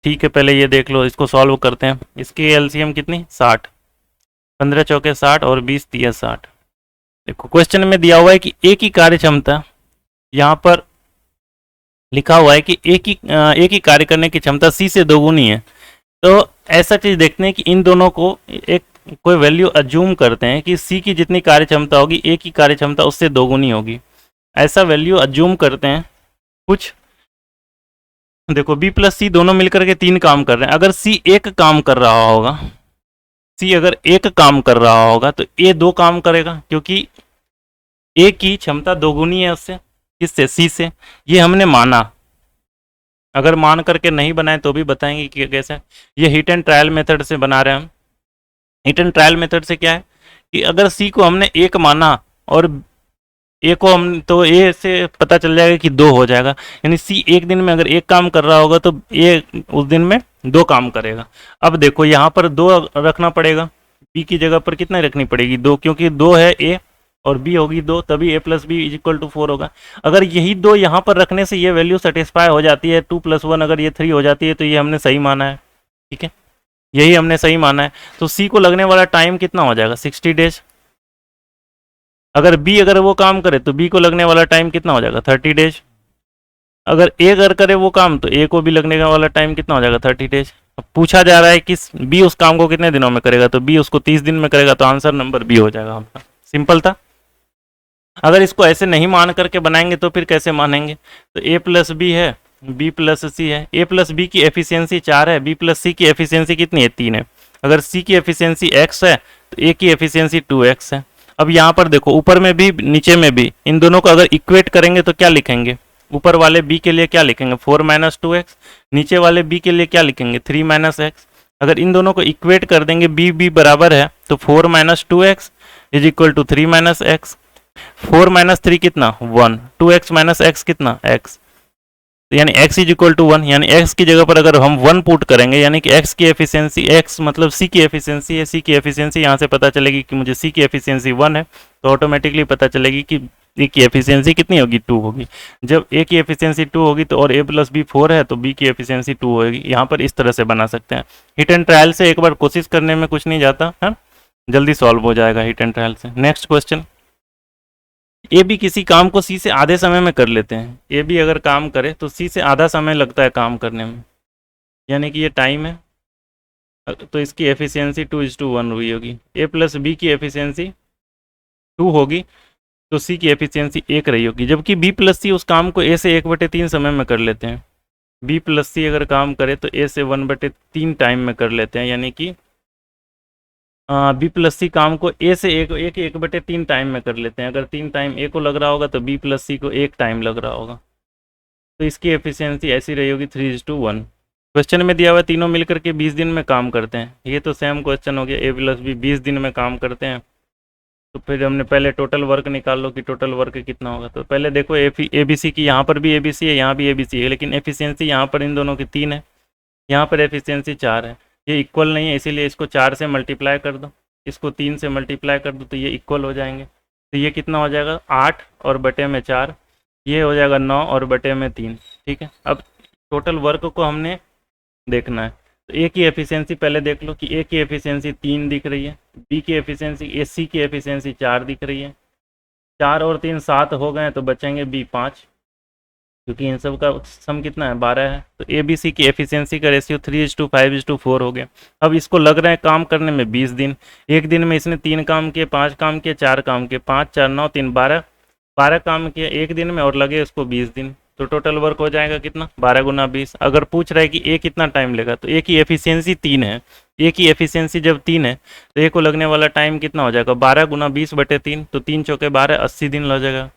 ठीक है, पहले ये देख लो, इसको सॉल्व करते हैं। इसकी एलसीएम कितनी 60, 15 चौके 60 और 20 तिया 60। देखो क्वेश्चन में दिया हुआ है कि ए की कार्य क्षमता, यहाँ पर लिखा हुआ है कि ए की कार्य करने की क्षमता सी से 2 गुनी है, तो ऐसा चीज देखते हैं कि इन दोनों को एक कोई वैल्यू अज्यूम करते हैं कि सी की जितनी कार्य क्षमता होगी ए की कार्य क्षमता उससे 2 गुनी होगी, ऐसा वैल्यू अज्यूम करते हैं कुछ। देखो बी प्लस सी दोनों मिलकर के 3 काम कर रहे हैं, अगर सी एक काम कर रहा होगा, सी अगर एक काम कर रहा होगा तो ए 2 काम करेगा, क्योंकि ए की क्षमता 2 गुनी है उससे, किससे सी से, ये हमने माना, अगर मान करके नहीं बनाए तो भी बताएंगे कि कैसे। ये हिट एंड ट्रायल मेथड से बना रहे हैं हम। हिट एंड ट्रायल मेथड से क्या है कि अगर सी को हमने 1 माना और ए को हम, तो ए से पता चल जाएगा कि 2 हो जाएगा, यानी सी एक दिन में अगर 1 काम कर रहा होगा तो ए उस दिन में 2 काम करेगा। अब देखो यहाँ पर 2 रखना पड़ेगा, बी की जगह पर कितना रखनी पड़ेगी 2, क्योंकि 2 है ए और बी होगी 2, तभी A plus B is equal to 4 होगा। अगर यही 2 यहाँ पर रखने से ये वैल्यू सेटिस्फाई हो जाती है, 2 + 1 अगर ये 3 हो जाती है, तो ये हमने सही माना है, ठीक है, यही हमने सही माना है। तो सी को लगने वाला टाइम कितना हो जाएगा 60 डेज। अगर बी अगर वो काम करे तो बी को लगने वाला टाइम कितना हो जाएगा 30 डेज। अगर ए अगर करे वो काम तो ए को भी लगने का वाला टाइम कितना हो जाएगा 30 डेज। अब पूछा जा रहा है कि बी उस काम को कितने दिनों में करेगा, तो बी उसको 30 दिन में करेगा, तो आंसर नंबर बी हो जाएगा हमारा। सिंपल था। अगर इसको ऐसे नहीं मान करके बनाएंगे तो फिर कैसे मानेंगे, तो ए प्लस बी है, बी प्लस सी है, ए प्लस बी की एफिशिएंसी 4 है, बी प्लस सी की एफिशिएंसी कितनी है 3 है। अगर सी की एफिशिएंसी x है तो ए की एफिशिएंसी 2x है। अब यहाँ पर देखो ऊपर में भी नीचे में भी इन दोनों को अगर इक्वेट करेंगे तो क्या लिखेंगे, ऊपर वाले b के लिए क्या लिखेंगे 4 - 2x, नीचे वाले b के लिए क्या लिखेंगे 3 - x। अगर इन दोनों को इक्वेट कर देंगे b बराबर है तो 4 - 2x is equal to 3 - x। 4 - 3 कितना 1, 2x - x कितना x, तो यानी x इज इक्वल टू 1, यानी x की जगह पर अगर हम 1 पुट करेंगे यानी कि x की एफिशिएंसी, x मतलब c की एफिशिएंसी है, c की एफिशिएंसी यहाँ से पता चलेगी कि मुझे c की एफिशिएंसी 1 है, तो ऑटोमेटिकली पता चलेगी कि a की एफिशिएंसी कितनी होगी 2 होगी। जब a की एफिशिएंसी 2 होगी तो और a प्लस बी 4 है तो b की एफिशिएंसी 2 होगी। यहाँ पर इस तरह से बना सकते हैं। हिट एंड ट्रायल से एक बार कोशिश करने में कुछ नहीं जाता है, जल्दी सॉल्व हो जाएगा हिट एंड ट्रायल से। नेक्स्ट क्वेश्चन, ए बी किसी काम को सी से आधे समय में कर लेते हैं। ए बी अगर काम करे तो सी से आधा समय लगता है काम करने में। यानी कि ये टाइम है, तो इसकी एफिशिएंसी 2:1 हुई होगी। ए प्लस बी की एफिशिएंसी 2 होगी, तो सी की एफिशिएंसी 1 रही होगी। जबकि बी प्लस सी उस काम को ए से 1/3 समय में कर लेते हैं। बी प्लस सी अगर काम करे तो ए से 1/3 टाइम में कर लेते हैं, यानी कि बी प्लस सी काम को ए से 1/3 टाइम में कर लेते हैं। अगर 3 टाइम ए को लग रहा होगा तो बी प्लस सी को 1 टाइम लग रहा होगा। तो इसकी एफिशिएंसी ऐसी रही होगी 3:1। क्वेश्चन में दिया हुआ तीनों मिलकर के 20 दिन में काम करते हैं। ये तो सेम क्वेश्चन हो गया, ए प्लस बी 20 दिन में काम करते हैं। तो फिर हमने पहले टोटल वर्क निकाल लो कि टोटल वर्क कितना होगा। तो पहले देखो ए बी सी की, यहाँ पर भी ए बी सी है, यहाँ भी ए बी सी है, लेकिन एफिशिएंसी यहाँ पर इन दोनों की 3 है, यहाँ पर एफिशिएंसी 4 है। ये इक्वल नहीं है, इसीलिए इसको 4 से मल्टीप्लाई कर दो, इसको 3 से मल्टीप्लाई कर दो, तो ये इक्वल हो जाएंगे। तो ये कितना हो जाएगा 8 और बटे में 4, ये हो जाएगा 9 और बटे में 3। ठीक है, अब टोटल वर्क को हमने देखना है। तो ए की एफिशिएंसी पहले देख लो कि ए की एफिशिएंसी 3 दिख रही है, बी की एफिशिएंसी सी की एफिशिएंसी 4 दिख रही है। 4 और 3 7 हो गए, तो बचेंगे बी 5, क्योंकि इन सब का सम कितना है 12 है। तो ए बी सी की एफिशिएंसी का रेशियो 3:5:4 हो गया। अब इसको लग रहा है काम करने में 20 दिन। एक दिन में इसने 3 काम किए, 5 काम किए, 4 काम किए, 5 4 9 3 12, 12 काम किए एक दिन में और लगे इसको 20 दिन। तो टोटल वर्क हो जाएगा कितना 12 × 20। अगर पूछ रहा है कि ए कितना टाइम लेगा, तो ए की एफिशिएंसी 3 है। ए की एफिशिएंसी जब 3 है तो ए को लगने वाला टाइम कितना हो जाएगा 12 × 20/3, तो 3 चौके 12, 80 दिन लग जाएगा,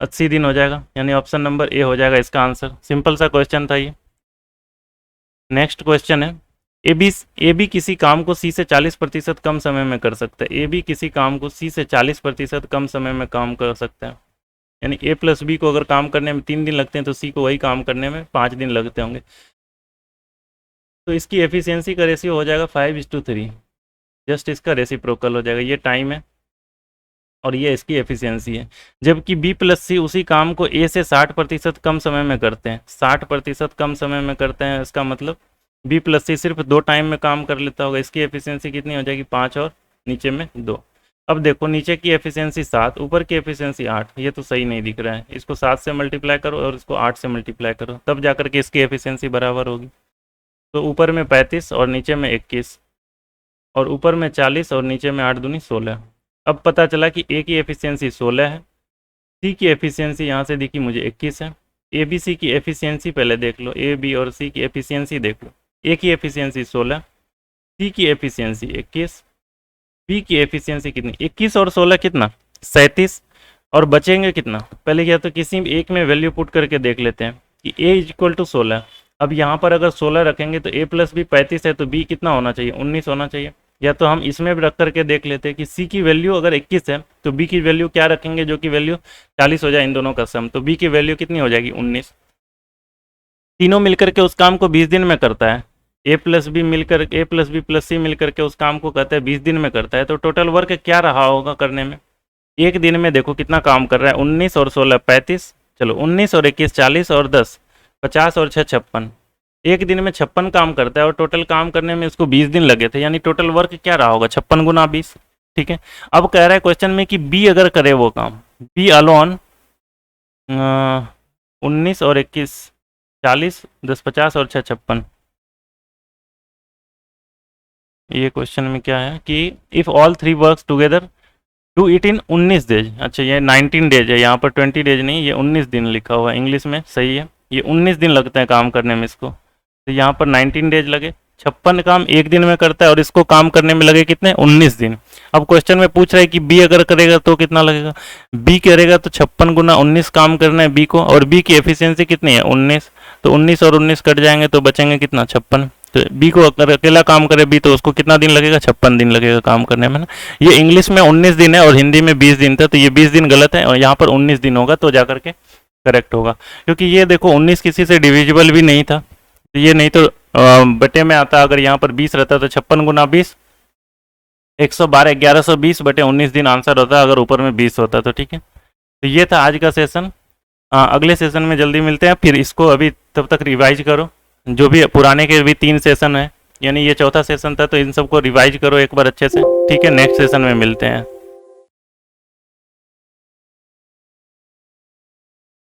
80 दिन हो जाएगा। यानी ऑप्शन नंबर ए हो जाएगा इसका आंसर। सिंपल सा क्वेश्चन था ये। नेक्स्ट क्वेश्चन है, ए बी किसी काम को सी से 40% कम समय में कर सकता है। ए बी किसी काम को सी से 40% कम समय में काम कर सकता है। यानी ए प्लस बी को अगर काम करने में 3 दिन लगते हैं तो सी को वही काम करने में 5 दिन लगते होंगे। तो इसकी एफिशिएंसी का रेशियो हो जाएगा 5:3, जस्ट इसका रेसिप्रोकल हो जाएगा। ये टाइम है और ये इसकी एफिशिएंसी है। जबकि बी प्लस सी उसी काम को ए से 60% कम समय में करते हैं। 60% कम समय में करते हैं, इसका मतलब बी प्लस सी सिर्फ 2 टाइम में काम कर लेता होगा। इसकी एफिशिएंसी कितनी हो जाएगी 5 और नीचे में 2। अब देखो नीचे की एफिशिएंसी 7, ऊपर की एफिशिएंसी 8, ये तो सही नहीं दिख रहा है। इसको 7 से मल्टीप्लाई करो और इसको 8 से मल्टीप्लाई करो, तब जाकर के इसकी एफिशिएंसी बराबर होगी। तो ऊपर में 35 और नीचे में 21, और ऊपर में 40 और नीचे में 8 दूनी 16। अब पता चला कि ए की एफिशिएंसी 16 है, सी की एफिशिएंसी यहाँ से दिखी मुझे 21 है। ए बी सी की एफिशिएंसी पहले देख लो, ए बी और सी की एफिशिएंसी देख लो। ए की एफिशिएंसी 16, सी की एफिशिएंसी 21, बी की एफिशिएंसी कितनी 21 और 16 कितना 37, और बचेंगे कितना। पहले क्या तो किसी एक में वैल्यू पुट करके देख लेते हैं कि ए इक्वल टू 16। अब यहाँ पर अगर 16 रखेंगे तो ए प्लस बी 35 है, तो बी कितना होना चाहिए 19 होना चाहिए। या तो हम इसमें भी रख करके देख लेते हैं कि सी की वैल्यू अगर 21 है तो बी की वैल्यू क्या रखेंगे जो कि वैल्यू 40 हो जाए इन दोनों का सम, तो बी की वैल्यू कितनी हो जाएगी 19। तीनों मिलकर के उस काम को 20 दिन में करता है। ए प्लस बी प्लस सी मिलकर के उस काम को कहते हैं 20 दिन में करता है। तो टोटल वर्क क्या रहा होगा करने में। एक दिन में देखो कितना काम कर रहा है, 19 और 16 35, चलो 19 और 21 40 और 10 50 और 6 56। एक दिन में 56 काम करता है और टोटल काम करने में इसको 20 दिन लगे थे, यानी टोटल वर्क क्या रहा होगा 56 × 20। ठीक है, अब कह रहा है क्वेश्चन में कि बी अगर करे वो काम, बी अलोन 19 और 21 40 10 50 और 6 56। ये क्वेश्चन में क्या है कि if all 3 works together do it in 19 days. अच्छा ये 19 डेज है, यहाँ पर 20 डेज नहीं, ये 19 दिन लिखा हुआ है इंग्लिश में, सही है। ये 19 दिन लगते हैं काम करने में इसको, तो यहाँ पर 19 डेज लगे। 56 काम एक दिन में करता है और इसको काम करने में लगे कितने 19 दिन। अब क्वेश्चन में पूछ रहा है कि बी अगर करेगा तो कितना लगेगा। बी करेगा तो 56 × 19 काम करना है बी को, और बी की एफिशिएंसी कितनी है 19, तो 19 और 19 कट जाएंगे तो बचेंगे कितना 56। तो बी को अगर अकेला काम करे बी तो उसको कितना दिन लगेगा 56 दिन लगेगा काम करने में ना। ये इंग्लिश में 19 दिन है और हिंदी में 20 दिन था, तो ये 20 दिन गलत है और यहाँ पर 19 दिन होगा, तो जाकर के करेक्ट होगा। क्योंकि ये देखो 19 किसी से डिविजिबल भी नहीं था, तो ये नहीं तो बटे में आता। अगर यहाँ पर 20 रहता तो 56 × 20 112 1120 बटे 19 दिन आंसर होता अगर ऊपर में 20 होता तो। ठीक है, तो ये था आज का सेशन। अगले सेशन में जल्दी मिलते हैं, फिर इसको अभी तब तक रिवाइज करो। जो भी पुराने के भी 3 सेशन है, यानी ये चौथा सेशन था, तो इन सबको रिवाइज करो एक बार अच्छे से। ठीक है, नेक्स्ट सेशन में मिलते हैं।